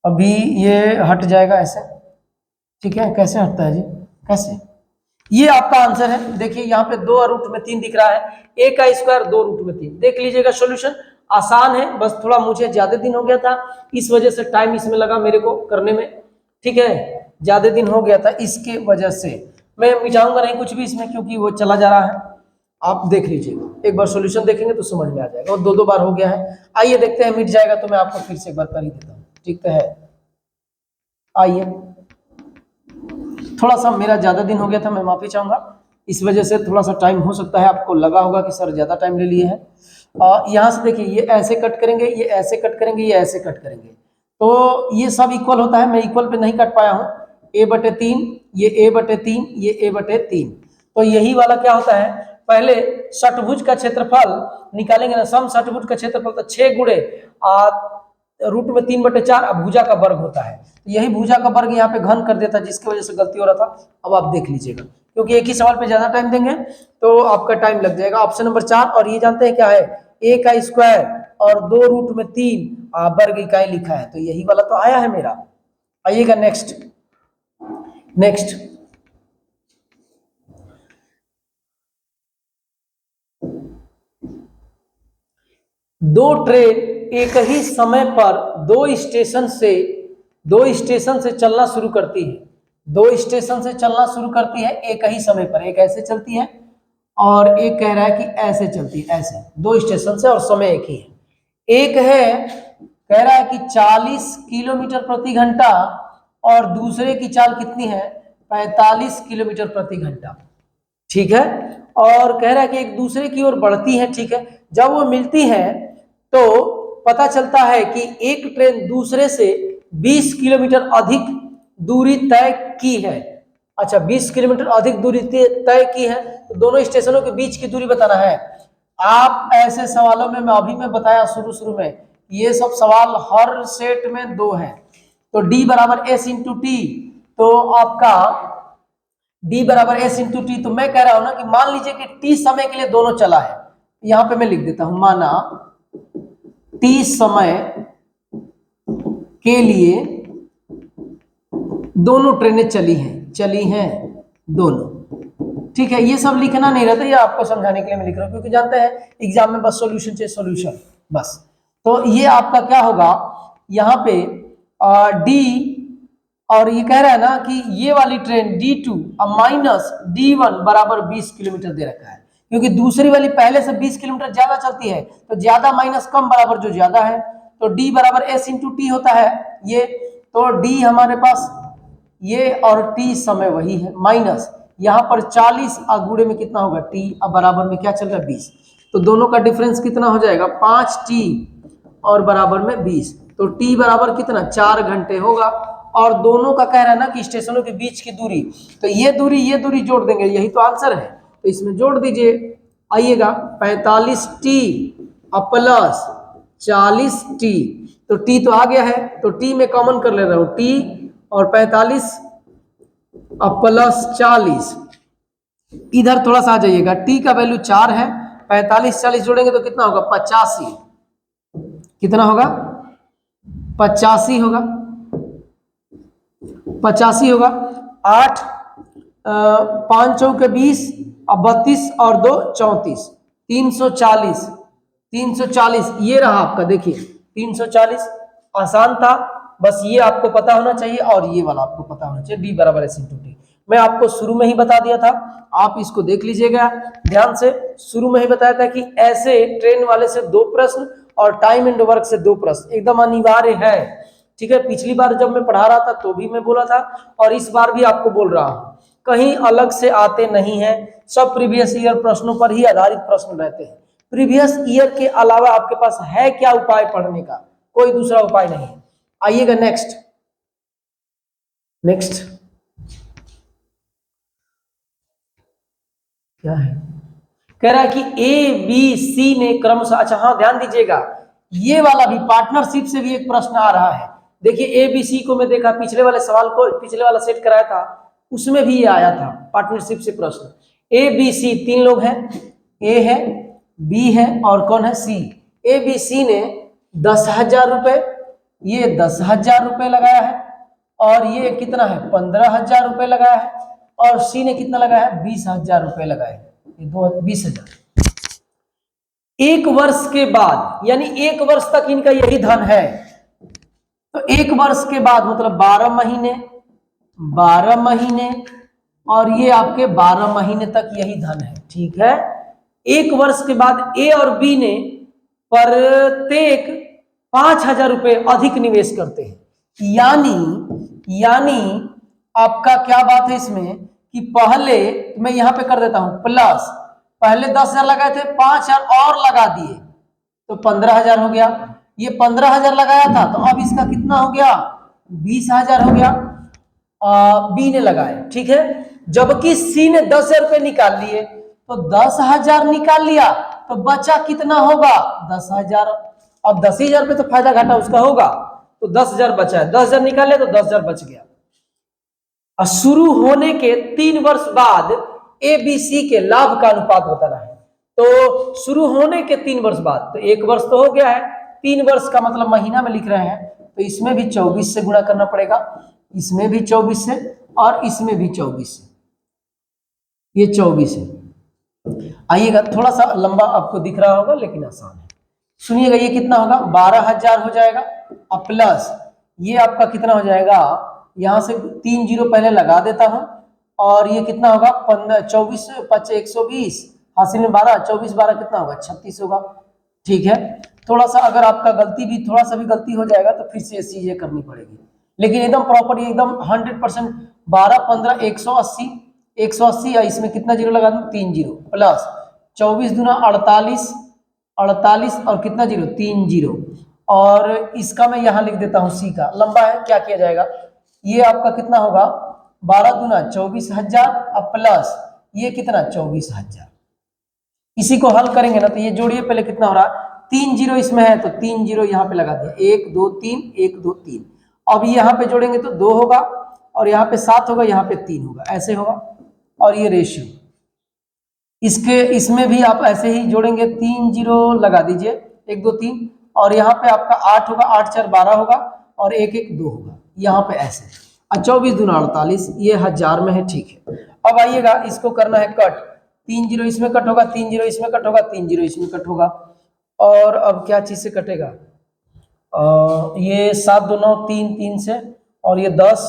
अभी ये हट जाएगा ऐसे। ठीक है, कैसे हटता है जी, कैसे, ये आपका आंसर है। देखिए यहाँ पे 2 और रूट में 3 दिख रहा है, a का स्क्वायर 2 रूट में 3। देख लीजिएगा सॉल्यूशन आसान है, बस थोड़ा मुझे ज्यादा दिन हो गया था, इस वजह से टाइम इसमें लगा मेरे को करने में। ठीक है, ज्यादा दिन हो गया था, इसके वजह से मैं मिटाऊंगा नहीं कुछ भी इसमें क्योंकि वो चला जा रहा है। आप देख लीजिएगा, एक बार सॉल्यूशन देखेंगे तो समझ में आ जाएगा, और 2 बार हो गया है। आइए देखते हैं, मिट जाएगा तो मैं आपको फिर से एक बार कर ही देता हूँ। ठीक तो है, आइए, थोड़ा सा मेरा ज्यादा दिन हो गया था, मैं माफी चाहूंगा, इस वजह से थोड़ा सा टाइम हो सकता है आपको लगा होगा कि सर ज्यादा टाइम ले लिए है। यहाँ से देखिए ये ऐसे कट करेंगे, ये ऐसे कट करेंगे, ये ऐसे कट करेंगे, तो ये सब इक्वल होता है। मैं इक्वल पे नहीं कट पाया हूँ, a/3, ये a/3, ये a/3। तो यही वाला क्या होता है, पहले षटभुज का क्षेत्रफल निकालेंगे ना, सम षटभुज का क्षेत्रफल तो 6 गुणे रूट में 3/4 अब भुजा का वर्ग होता है, तो यही भुजा का वर्ग यहाँ पे घन कर देता है, जिसकी वजह से गलती हो रहा था। अब आप देख लीजिएगा, क्योंकि एक ही सवाल पे ज्यादा टाइम देंगे तो आपका टाइम लग जाएगा। ऑप्शन नंबर 4, और ये जानते हैं क्या है, a का स्क्वायर और 2 रूट में 3 वर्ग इकाई लिखा है, तो यही वाला तो आया है मेरा। आइएगा नेक्स्ट, नेक्स्ट दो ट्रेन एक ही समय पर दो स्टेशन से चलना शुरू करती है, 2 स्टेशन से चलना शुरू करती है एक ही समय पर, एक ऐसे चलती है और एक कह रहा है कि ऐसे चलती है, ऐसे 2 स्टेशन से और समय एक ही है। एक है कह रहा है कि 40 किलोमीटर प्रति घंटा और दूसरे की चाल कितनी है, 45 किलोमीटर प्रति घंटा। ठीक है, और कह रहा है कि एक दूसरे की ओर बढ़ती है। ठीक है, जब वो मिलती है तो पता चलता है कि एक ट्रेन दूसरे से 20 किलोमीटर अधिक दूरी तय की है। अच्छा, 20 किलोमीटर अधिक दूरी तय की है, तो दोनों स्टेशनों के बीच की दूरी बताना है। आप ऐसे सवालों में मैं बताया शुरू में, ये सब सवाल हर सेट में 2 है, तो D बराबर S इंटू टी, तो आपका D बराबर S इंटू टी। तो मैं कह रहा हूं ना कि मान लीजिए कि T समय के लिए दोनों चला है, यहां पे मैं लिख देता हूं, माना T समय के लिए दोनों ट्रेनें चली हैं दोनों। ठीक है, ये सब लिखना नहीं रहता, ये आपको समझाने के लिए मैं लिख रहा हूं, क्योंकि जानते हैं एग्जाम में बस सॉल्यूशन चाहिए, सॉल्यूशन बस। तो ये आपका क्या होगा यहाँ पे डी, और ये कह रहा है ना कि ये वाली ट्रेन D2 माइनस D1 बराबर 20 किलोमीटर दे रखा है, क्योंकि दूसरी वाली पहले से 20 किलोमीटर ज्यादा चलती है, तो ज्यादा माइनस कम बराबर जो ज्यादा है, तो D बराबर S इंटू टी होता है ये। तो D हमारे पास ये और T समय वही है, माइनस यहाँ पर 40 और गुणे में कितना होगा T, अब बराबर में क्या चल रहा है 20, तो दोनों का डिफरेंस कितना हो जाएगा 5T और बराबर में 20, तो T बराबर कितना 4 घंटे होगा। और दोनों का कह रहा है ना कि स्टेशनों के बीच की दूरी, तो ये दूरी जोड़ देंगे, यही तो आंसर है, तो इसमें जोड़ दीजिए। आइएगा 45T प्लस 40T, तो टी तो आ गया है, तो टी में कॉमन कर ले रहा हूं, टी और 45 और प्लस 40, इधर थोड़ा सा आ जाइएगा, टी का वैल्यू 4 है, 45 40 जोड़ेंगे तो कितना होगा 85, कितना होगा 85 होगा, 85 होगा। 8 5 चौके 20 और 32 और 2 34, 340, 340 ये रहा आपका, देखिए 340, आसान था, बस ये आपको पता होना चाहिए और ये वाला आपको पता होना चाहिए, डी बराबर एस इंटू टी। मैं आपको शुरू में ही बता दिया था, आप इसको देख लीजिएगा ध्यान से, शुरू में ही बताया था कि ऐसे ट्रेन वाले से 2 प्रश्न और टाइम एंड वर्क से 2 प्रश्न एकदम अनिवार्य है, ठीक है। पिछली बार जब मैं पढ़ा रहा था तो भी मैं बोला था और इस बार भी आपको बोल रहा हूं, कहीं अलग से आते नहीं है, सब प्रीवियस ईयर प्रश्नों पर ही आधारित प्रश्न रहते हैं। प्रीवियस ईयर के अलावा आपके पास है क्या उपाय पढ़ने का, कोई दूसरा उपाय नहीं है। आइएगा नेक्स्ट, नेक्स्ट क्या है, कह रहा है कि ए बी सी ने क्रमशः, अच्छा हाँ ध्यान दीजिएगा, ये वाला भी पार्टनरशिप से भी एक प्रश्न आ रहा है। देखिए ए बी सी को मैं देखा पिछले वाले सवाल को, पिछले वाला सेट कराया था उसमें भी ये आया था पार्टनरशिप से प्रश्न। ए बी सी 3 लोग हैं, ए है, बी है और कौन है सी। ए बी सी ने 10,000 रुपए, ये 10,000 रुपए लगाया है और ये कितना है 15,000 रुपए लगाया है, और सी ने कितना लगाया है 20,000 रुपए लगाए, ये 20,000। एक वर्ष के बाद, यानी 1 वर्ष तक इनका यही धन है, तो 1 वर्ष के बाद मतलब 12 महीने, 12 महीने और ये आपके 12 महीने तक यही धन है, ठीक है। 1 वर्ष के बाद ए और बी ने प्रत्येक 5,000 रुपए अधिक निवेश करते हैं, यानी आपका क्या बात है इसमें कि पहले मैं यहां पे कर देता हूं प्लस, पहले 10,000 लगाए थे, 5,000 और लगा दिए तो 15,000 हो गया, ये 15,000 लगाया था तो अब इसका कितना हो गया 20,000 हो गया, बी ने लगाए, ठीक है। जबकि सी ने 10,000 रुपए निकाल लिए, तो 10,000 निकाल लिया तो बचा कितना होगा 10,000, अब 10,000 रुपए तो फायदा घाटा उसका होगा, तो 10,000 बचा है, 10,000 निकाले तो 10,000 बच गया। और शुरू होने के 3 वर्ष बाद ए बी सी के लाभ का अनुपात बताना है, तो शुरू होने के 3 वर्ष बाद, तो 1 वर्ष तो हो गया है, 3 वर्ष का मतलब महीना में लिख रहे हैं, तो इसमें भी 24 से गुणा करना पड़ेगा, इसमें भी 24 से और इसमें भी 24 से, ये 24 है। आइएगा थोड़ा सा लंबा आपको दिख रहा होगा लेकिन आसान है, सुनिएगा ये कितना होगा 12,000 हो जाएगा, और प्लस ये आपका कितना हो जाएगा, यहां से 3 जीरो पहले लगा देता हूं, और ये कितना होगा 15 24 5 120 हासिल में 12 24 12 कितना होगा 36 होगा, ठीक है। थोड़ा सा अगर आपका गलती भी थोड़ा सा भी गलती हो जाएगा तो फिर से ये चीजें करनी पड़ेगी, लेकिन एकदम प्रॉपर एकदम 100%। 12 15 180, 180 या इसमें कितना जीरो लगा दूं 3 जीरो, प्लस 24 दूना 48, 48 और कितना जीरो 3 जीरो, और इसका मैं यहां लिख देता हूं सी का, लंबा है क्या किया जाएगा, ये आपका कितना होगा 12 दूना 24,000 और प्लस ये कितना 24,000, इसी को हल करेंगे ना तो ये जोड़िए पहले कितना हो रहा 3 जीरो इसमें है तो 3 जीरो यहाँ पे लगा दिया, 1 2 3 1 2 3, अब यहाँ पे जोड़ेंगे तो 2 होगा और यहाँ पे 7 होगा, यहाँ पे 3 होगा, ऐसे होगा, और ये रेशियो इसके इसमें भी आप ऐसे ही जोड़ेंगे, 3 जीरो लगा दीजिए 1 2 3, और यहाँ पे आपका 8 होगा, 8 4 12 होगा और 1 1 2 होगा, यहाँ पे ऐसे, और 24 दूना 48, ये 1000 में है, ठीक है। अब आइएगा इसको करना है कट, 3 जीरो इसमें कट होगा, 3 जीरो इसमें कट होगा, 3 जीरो इसमें कट होगा, और अब क्या चीज से कटेगा, ये 7 2 9 3 3 से, और ये 10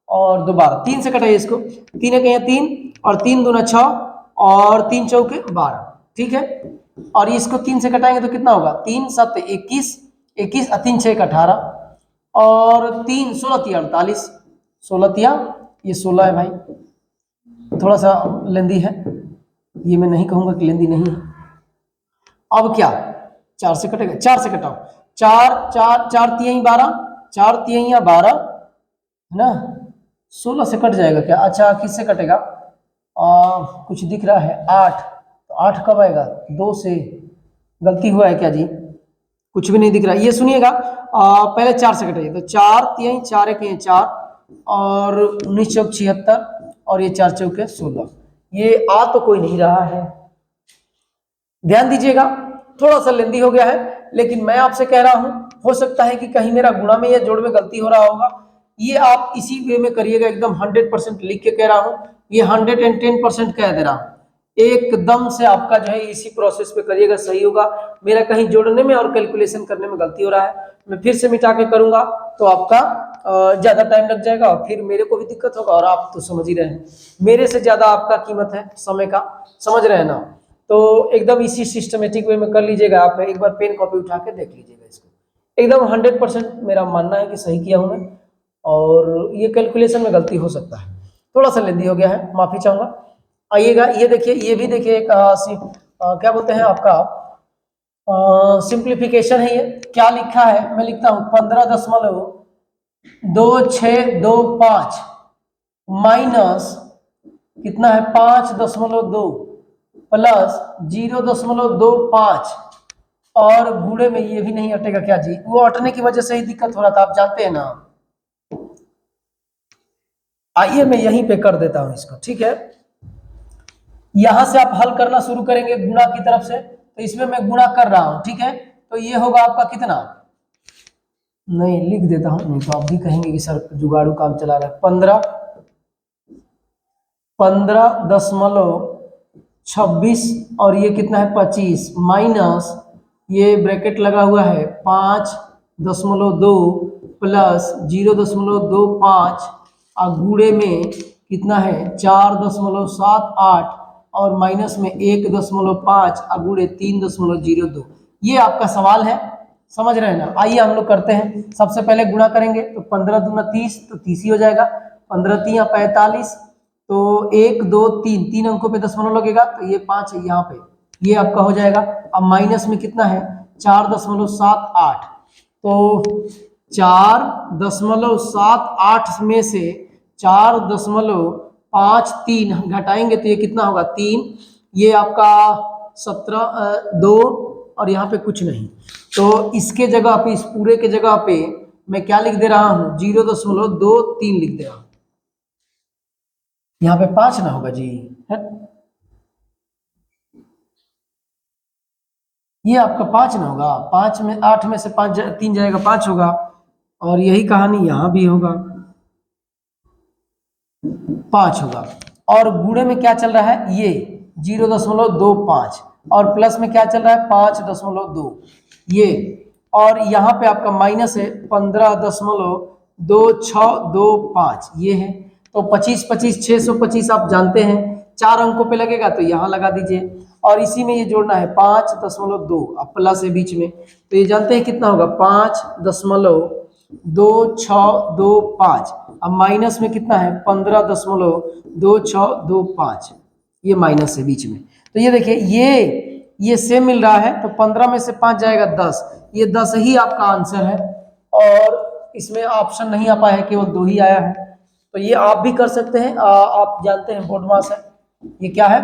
और दोबारा 3 से कटाइए इसको, 3 एक 3 और 3 दूना 6 और 3 चौके 12, ठीक है। और इसको 3 से कटाएंगे तो कितना होगा 3 7 21, 21 और 3 6 18, और 3 16 3 48, 16 तिया ये 16 है भाई, थोड़ा सा लेंदी है, ये मैं नहीं कहूंगा कि लेंदी नहीं है। अब क्या 4 से कटेगा, 4 से कटाओ, 4 4 4 तिहाई 12, 4 तिहाइया 12 है ना, 16 से कट जाएगा क्या, अच्छा किससे कटेगा, कुछ दिख रहा है 8, तो 8 कब आएगा 2 से, गलती हुआ है क्या जी, कुछ भी नहीं दिख रहा। ये सुनिएगा, पहले 4 से कटाइए, तो 4 3 4 1 4 और 19 चौक 76 और ये 4 चौके 16। ये आ तो कोई नहीं रहा है, ध्यान दीजिएगा। थोड़ा सा लेंदी हो गया है, लेकिन मैं आपसे कह रहा हूं, हो सकता है कि कहीं मेरा गुणा में या जोड़ में गलती हो रहा होगा। ये आप इसी वे में करिएगा, एकदम 100% लिख के कह रहा हूं, ये 110% कह दे रहा हूं, एकदम से आपका जो है इसी प्रोसेस पे करिएगा, सही होगा। मेरा कहीं जोड़ने में और कैलकुलेशन करने में गलती हो रहा है, मैं फिर से मिटा के करूंगा तो आपका ज्यादा टाइम लग जाएगा और फिर मेरे को भी दिक्कत होगा, और आप तो समझ ही रहे हैं मेरे से ज्यादा आपका कीमत है समय का, समझ रहे हैं ना। तो एकदम इसी सिस्टमेटिक वे में कर लीजिएगा। आप एक बार पेन कॉपी उठा के देख लीजिएगा इसको, एकदम 100% मेरा मानना है कि सही किया हूं मैं, और ये कैलकुलेशन में गलती हो सकता है, थोड़ा सा लेंदी हो गया है, माफी चाहूंगा। आइएगा, ये देखिए, ये भी देखिए एक क्या बोलते हैं आपका सिंप्लीफिकेशन है। ये क्या लिखा है, मैं लिखता हूं 15.2625 माइनस कितना है 5.2 प्लस 0.25 और गुणे में ये भी नहीं हटेगा क्या जी, वो हटने की वजह से ही दिक्कत हो रहा था, आप जानते हैं ना। आइए मैं यहीं पे कर देता हूं इसको, ठीक है। यहां से आप हल करना शुरू करेंगे गुणा की तरफ से, तो इसमें मैं गुणा कर रहा हूं, ठीक है। तो ये होगा आपका कितना, नहीं लिख देता हूं, नहीं तो आप भी कहेंगे कि सर जुगाड़ू काम चला रहा है। 15.26 और ये कितना है 25 माइनस ये ब्रैकेट लगा हुआ है 5.2 प्लस 0.25 और गुणे में कितना है 4.78 और माइनस में 1.5 और गुणे 3.02। ये आपका सवाल है, समझ रहे हैं ना। आइए हम लोग करते हैं, सबसे पहले गुणा करेंगे तो 15 दूना 30, तो 30 ही हो जाएगा। 15 3 45, तो 1 2 3 3 अंकों पे दशमलव लगेगा, तो ये 5 है यहाँ पे, ये आपका हो जाएगा। अब माइनस में कितना है 4.78, तो 4.78 में से 4.53 घटाएंगे तो ये कितना होगा 3, ये आपका 17 2 और यहाँ पे कुछ नहीं, तो इसके जगह पे, इस पूरे के जगह पे मैं क्या लिख दे रहा हूँ 0.23 लिख दे रहा हूँ। यहाँ पे 5 ना होगा जी, है? ये आपका 5 ना होगा, 5 में 8 में से 5 3 जाएगा 5 होगा, और यही कहानी यहाँ भी होगा 5 होगा। और गुणे में क्या चल रहा है ये 0.25 और प्लस में क्या चल रहा है 5.2 ये, और यहाँ पे आपका माइनस है 15.2625 ये है। तो 25 25 625 आप जानते हैं 4 अंकों पे लगेगा, तो यहाँ लगा दीजिए, और इसी में ये जोड़ना है 5.2 अब प्लस है बीच में, तो ये जानते हैं कितना होगा 5.2625। अब माइनस में कितना है 15.2625, ये माइनस है बीच में। तो ये देखिए ये सेम मिल रहा है, तो 15 में से 5 जाएगा 10, ये 10 ही आपका आंसर है, और इसमें ऑप्शन नहीं आ पाया है, केवल 2 ही आया है। तो ये आप भी कर सकते हैं, आप जानते हैं बोर्ड मास है, ये क्या है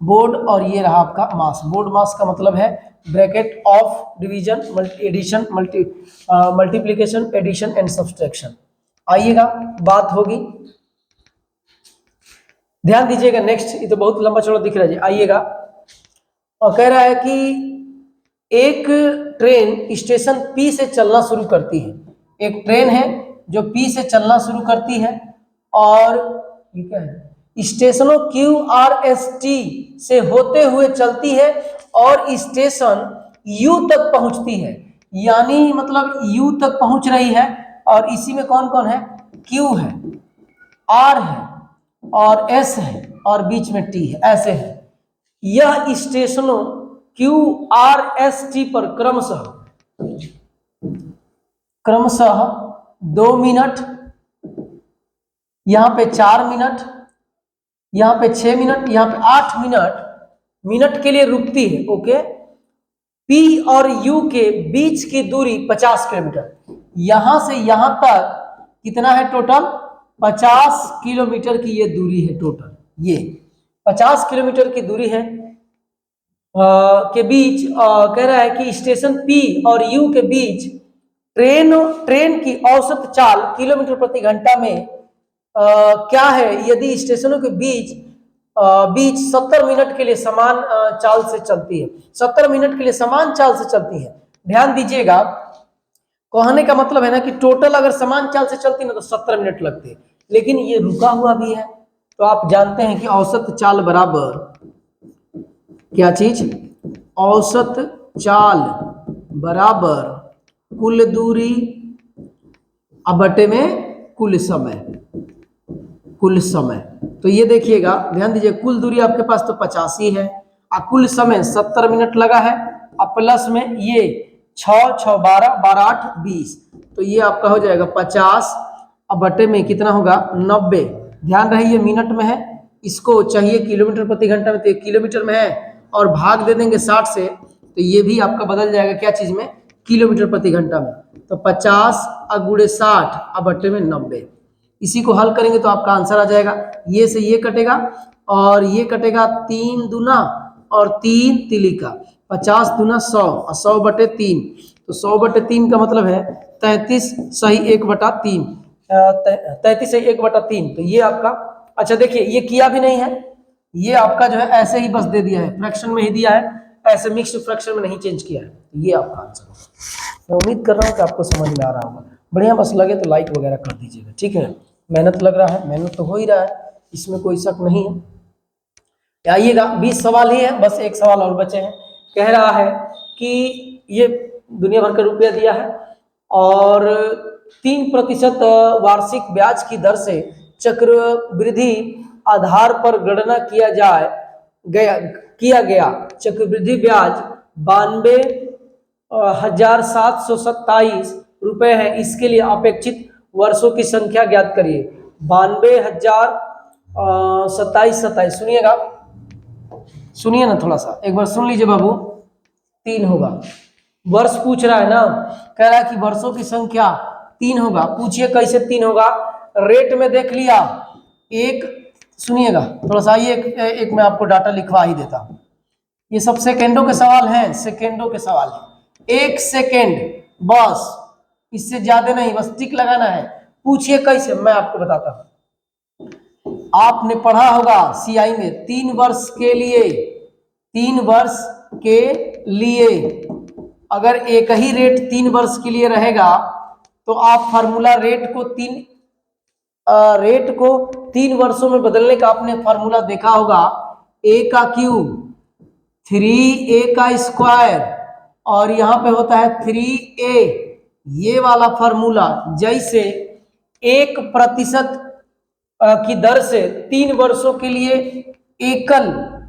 बोर्ड, और ये रहा आपका मास। बोर्ड मास का मतलब है bracket of division addition multiplication addition and subtraction. आइएगा बात होगी, ध्यान दीजिएगा। नेक्स्ट, ये तो बहुत लंबा चौड़ा दिख रहा है जी, आइएगा। और कह रहा है कि एक ट्रेन स्टेशन पी से चलना शुरू करती है, एक ट्रेन है जो पी से चलना शुरू करती है, और ये क्या है स्टेशनों क्यू आर एस टी से होते हुए चलती है और स्टेशन यू तक पहुंचती है, यानी मतलब यू तक पहुंच रही है, और इसी में कौन कौन है क्यू है, आर है और एस है और बीच में टी है, ऐसे है। यह स्टेशनों क्यू आर एस टी पर क्रमशः 2 मिनट, यहां पे 4 मिनट, यहां पे 6 मिनट, यहां पे 8 मिनट के लिए रुकती है। ओके, पी और यू के बीच की दूरी 50 किलोमीटर, यहां से यहां तक कितना है टोटल 50 किलोमीटर की ये दूरी है टोटल, ये 50 किलोमीटर की दूरी है। के बीच कह रहा है कि स्टेशन पी और यू के बीच ट्रेन की औसत चाल किलोमीटर प्रति घंटा में क्या है यदि स्टेशनों के बीच 70 मिनट के लिए समान चाल से चलती है। 70 मिनट के लिए समान चाल से चलती है। ध्यान दीजिएगा, कहने का मतलब है ना कि टोटल अगर समान चाल से चलती है ना तो 70 मिनट लगते हैं, लेकिन ये रुका हुआ भी है। तो आप जानते हैं कि औसत चाल बराबर क्या चीज, औसत चाल बराबर कुल दूरी बटे में कुल समय। कुल समय तो ये देखिएगा, ध्यान दीजिए, कुल दूरी आपके पास तो 50 ही है और कुल समय 70 मिनट लगा है और प्लस में ये 6 6 12 12 8 20, तो ये आपका हो जाएगा 50 और बटे में कितना होगा 90। ध्यान रहे ये मिनट में है, इसको चाहिए किलोमीटर प्रति घंटा में, तो किलोमीटर में है और भाग दे देंगे 60 से, तो ये भी आपका बदल जाएगा क्या चीज में, किलोमीटर प्रति घंटा में। तो 50 गुणे 60 और बटे में 90। इसी को हल करेंगे तो आपका आंसर आ जाएगा, ये से ये कटेगा और ये कटेगा 3 दूना और 3 तिलिका, 50 दूना 100 और 100 बटे 3, तो 100 बटे 3 का मतलब है 33 सही 1/3, 33 सही 1/3। तो ये आपका, अच्छा देखिए ये किया भी नहीं है, ये आपका जो है ऐसे ही बस दे दिया है, फ्रैक्शन में ही दिया है, ऐसे मिक्स्ड फ्रैक्शन में नहीं चेंज किया है। ये आपका आंसर है। मैं उम्मीद कर रहा हूँ कि आपको समझ में आ रहा होगा। बढ़िया, बस लगे तो लाइक वगैरह कर दीजिएगा, ठीक है। मेहनत लग रहा है, मेहनत तो हो ही रहा है, इसमें कोई शक नहीं है। आइएगा 20 सवाल ही है, बस एक सवाल और बचे हैं। कह रहा है कि ये दुनिया भर का रुपया दिया है और 3% वार्षिक ब्याज की दर से चक्रवृद्धि आधार पर गणना किया गया चक्रवृद्धि ब्याज 92,727 रुपए है। इसके लिए अपेक्षित वर्षों की संख्या ज्ञात करिए। 92,027 सुनिए ना थोड़ा सा, एक बार सुन लीजिए बाबू। 3 होगा, वर्ष पूछ रहा है ना, कह रहा है कि वर्षों की संख्या 3 होगा। पूछिए कैसे 3 होगा, रेट में देख लिया एक, सुनिएगा थोड़ा सा, ये एक मैं आपको डाटा लिखवा ही देता हूं। ये सब सेकेंडों के सवाल हैं, सेकेंडों के सवाल हैं, 1 सेकेंड बस, इससे ज्यादा नहीं, बस टिक लगाना है। पूछिए कैसे, मैं आपको बताता हूं। आपने पढ़ा होगा सीआई में 3 वर्ष के लिए, 3 वर्ष के लिए अगर एक ही रेट 3 वर्ष के लिए रहेगा तो आप फार्मूला रेट को 3 वर्षों में बदलने का आपने फार्मूला देखा होगा, ए का क्यूब 3a का स्क्वायर और यहां पे होता है 3a, ये वाला फार्मूला। जैसे 1% की दर से 3 वर्षों के लिए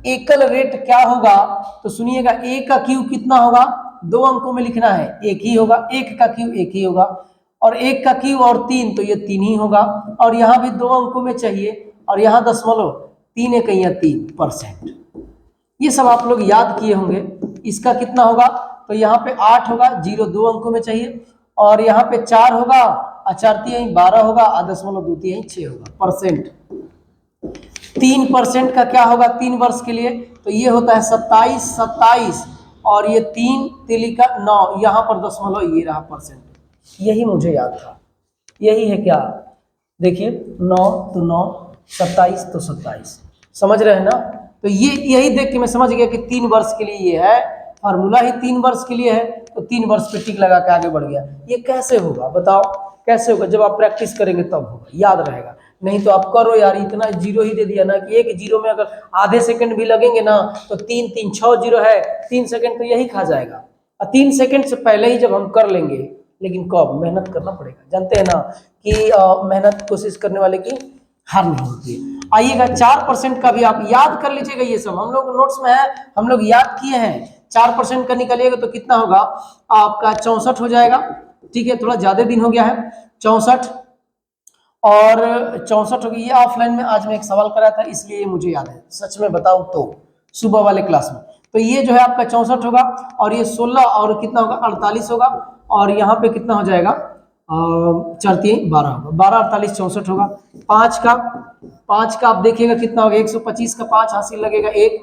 एकल रेट क्या होगा, तो सुनिएगा, ए का क्यूब कितना होगा, 2 अंकों में लिखना है, एक ही होगा, 1 का क्यूब 1 ही होगा और 1 का क्यूब और 3 तो ये 3 ही होगा, और यहाँ भी 2 अंकों में चाहिए और यहाँ दशमलव 3 एक 3%। ये सब आप लोग याद किए होंगे। इसका कितना होगा, तो यहाँ पे 8 होगा, 0 2 अंकों में चाहिए, और यहाँ पे 4 होगा, 4 12 होगा, 0.2 होगा परसेंट। 3% का क्या होगा 3 वर्ष के लिए, तो ये होता है 27 और ये 3 तिलिका 9, यहाँ पर दशमलव ये रहा परसेंट। यही मुझे याद था, यही है क्या, देखिए 9 तो 9, 27 तो 27, समझ रहे हैं ना। तो ये यही देख के मैं समझ गया कि 3 वर्ष के लिए ये है, फार्मूला ही 3 वर्ष के लिए है, तो 3 वर्ष पे टिक लगा के आगे बढ़ गया। ये कैसे होगा बताओ, कैसे होगा, जब आप प्रैक्टिस करेंगे तब होगा, याद रहेगा। नहीं तो आप करो यार, इतना 0 ही दे दिया ना कि एक 0 में अगर आधे सेकंड भी लगेंगे ना तो 3 3 6 0 है, 3 सेकंड तो यही खा जाएगा। और 3 सेकंड से पहले ही जब हम कर लेंगे, लेकिन कब, मेहनत करना पड़ेगा, जानते हैं ना कि मेहनत कोशिश करने वाले की हार नहीं होती है। आइएगा 4% का भी आप याद कर लीजिएगा, ये सब हम लोग नोट्स में है, हम लोग याद किए हैं। 4% का निकालिएगा तो कितना होगा आपका, 64 हो जाएगा, ठीक है, थोड़ा ज्यादा दिन हो गया है, 64 और 64 हो गई। ये ऑफलाइन में आज मैं एक सवाल कराया था, इसलिए मुझे याद है, सच में बताऊं तो सुबह वाले क्लास में। तो ये जो है आपका 64 होगा और ये 16 और कितना होगा 48 होगा, और यहाँ पे कितना हो जाएगा 4 3 12 होगा, 12 48 64 होगा। 5 का आप देखिएगा कितना होगा, 125 का 5 हासिल लगेगा 1,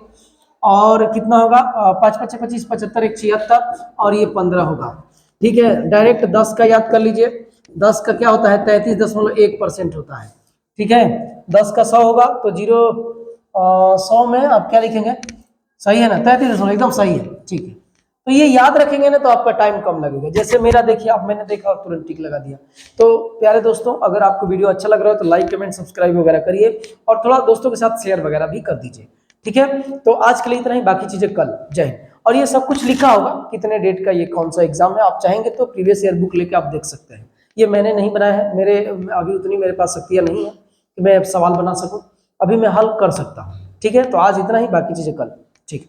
और कितना होगा 5 5 25 75 1 76 और ये 15 होगा। ठीक है, डायरेक्ट 10 का याद कर लीजिए। 10 का क्या होता है 33.1% होता है। ठीक है, 10 का 100 होगा तो 100 में आप क्या लिखेंगे, सही है ना, 33 एकदम सही है। ठीक है, तो ये याद रखेंगे ना तो आपका टाइम कम लगेगा। जैसे मेरा देखिए, अब मैंने देखा और तुरंत टिक लगा दिया। तो प्यारे दोस्तों, अगर आपको वीडियो अच्छा लग रहा है तो लाइक कमेंट सब्सक्राइब वगैरह करिए और थोड़ा दोस्तों के साथ शेयर वगैरह भी कर दीजिए। ठीक है, तो आज के लिए इतना ही, बाकी चीजें कल। जय हिंद। और ये सब कुछ लिखा होगा कितने डेट का ये कौन सा एग्जाम है, आप चाहेंगे तो प्रीवियस ईयर बुक लेके आप देख सकते हैं। ये मैंने नहीं बनाया है, मेरे अभी उतनी मेरे पास शक्तियां नहीं है कि मैं सवाल बना सकूं, अभी मैं हल कर सकता हूं। ठीक है, तो आज इतना ही, बाकी चीजें कल। ठीक है।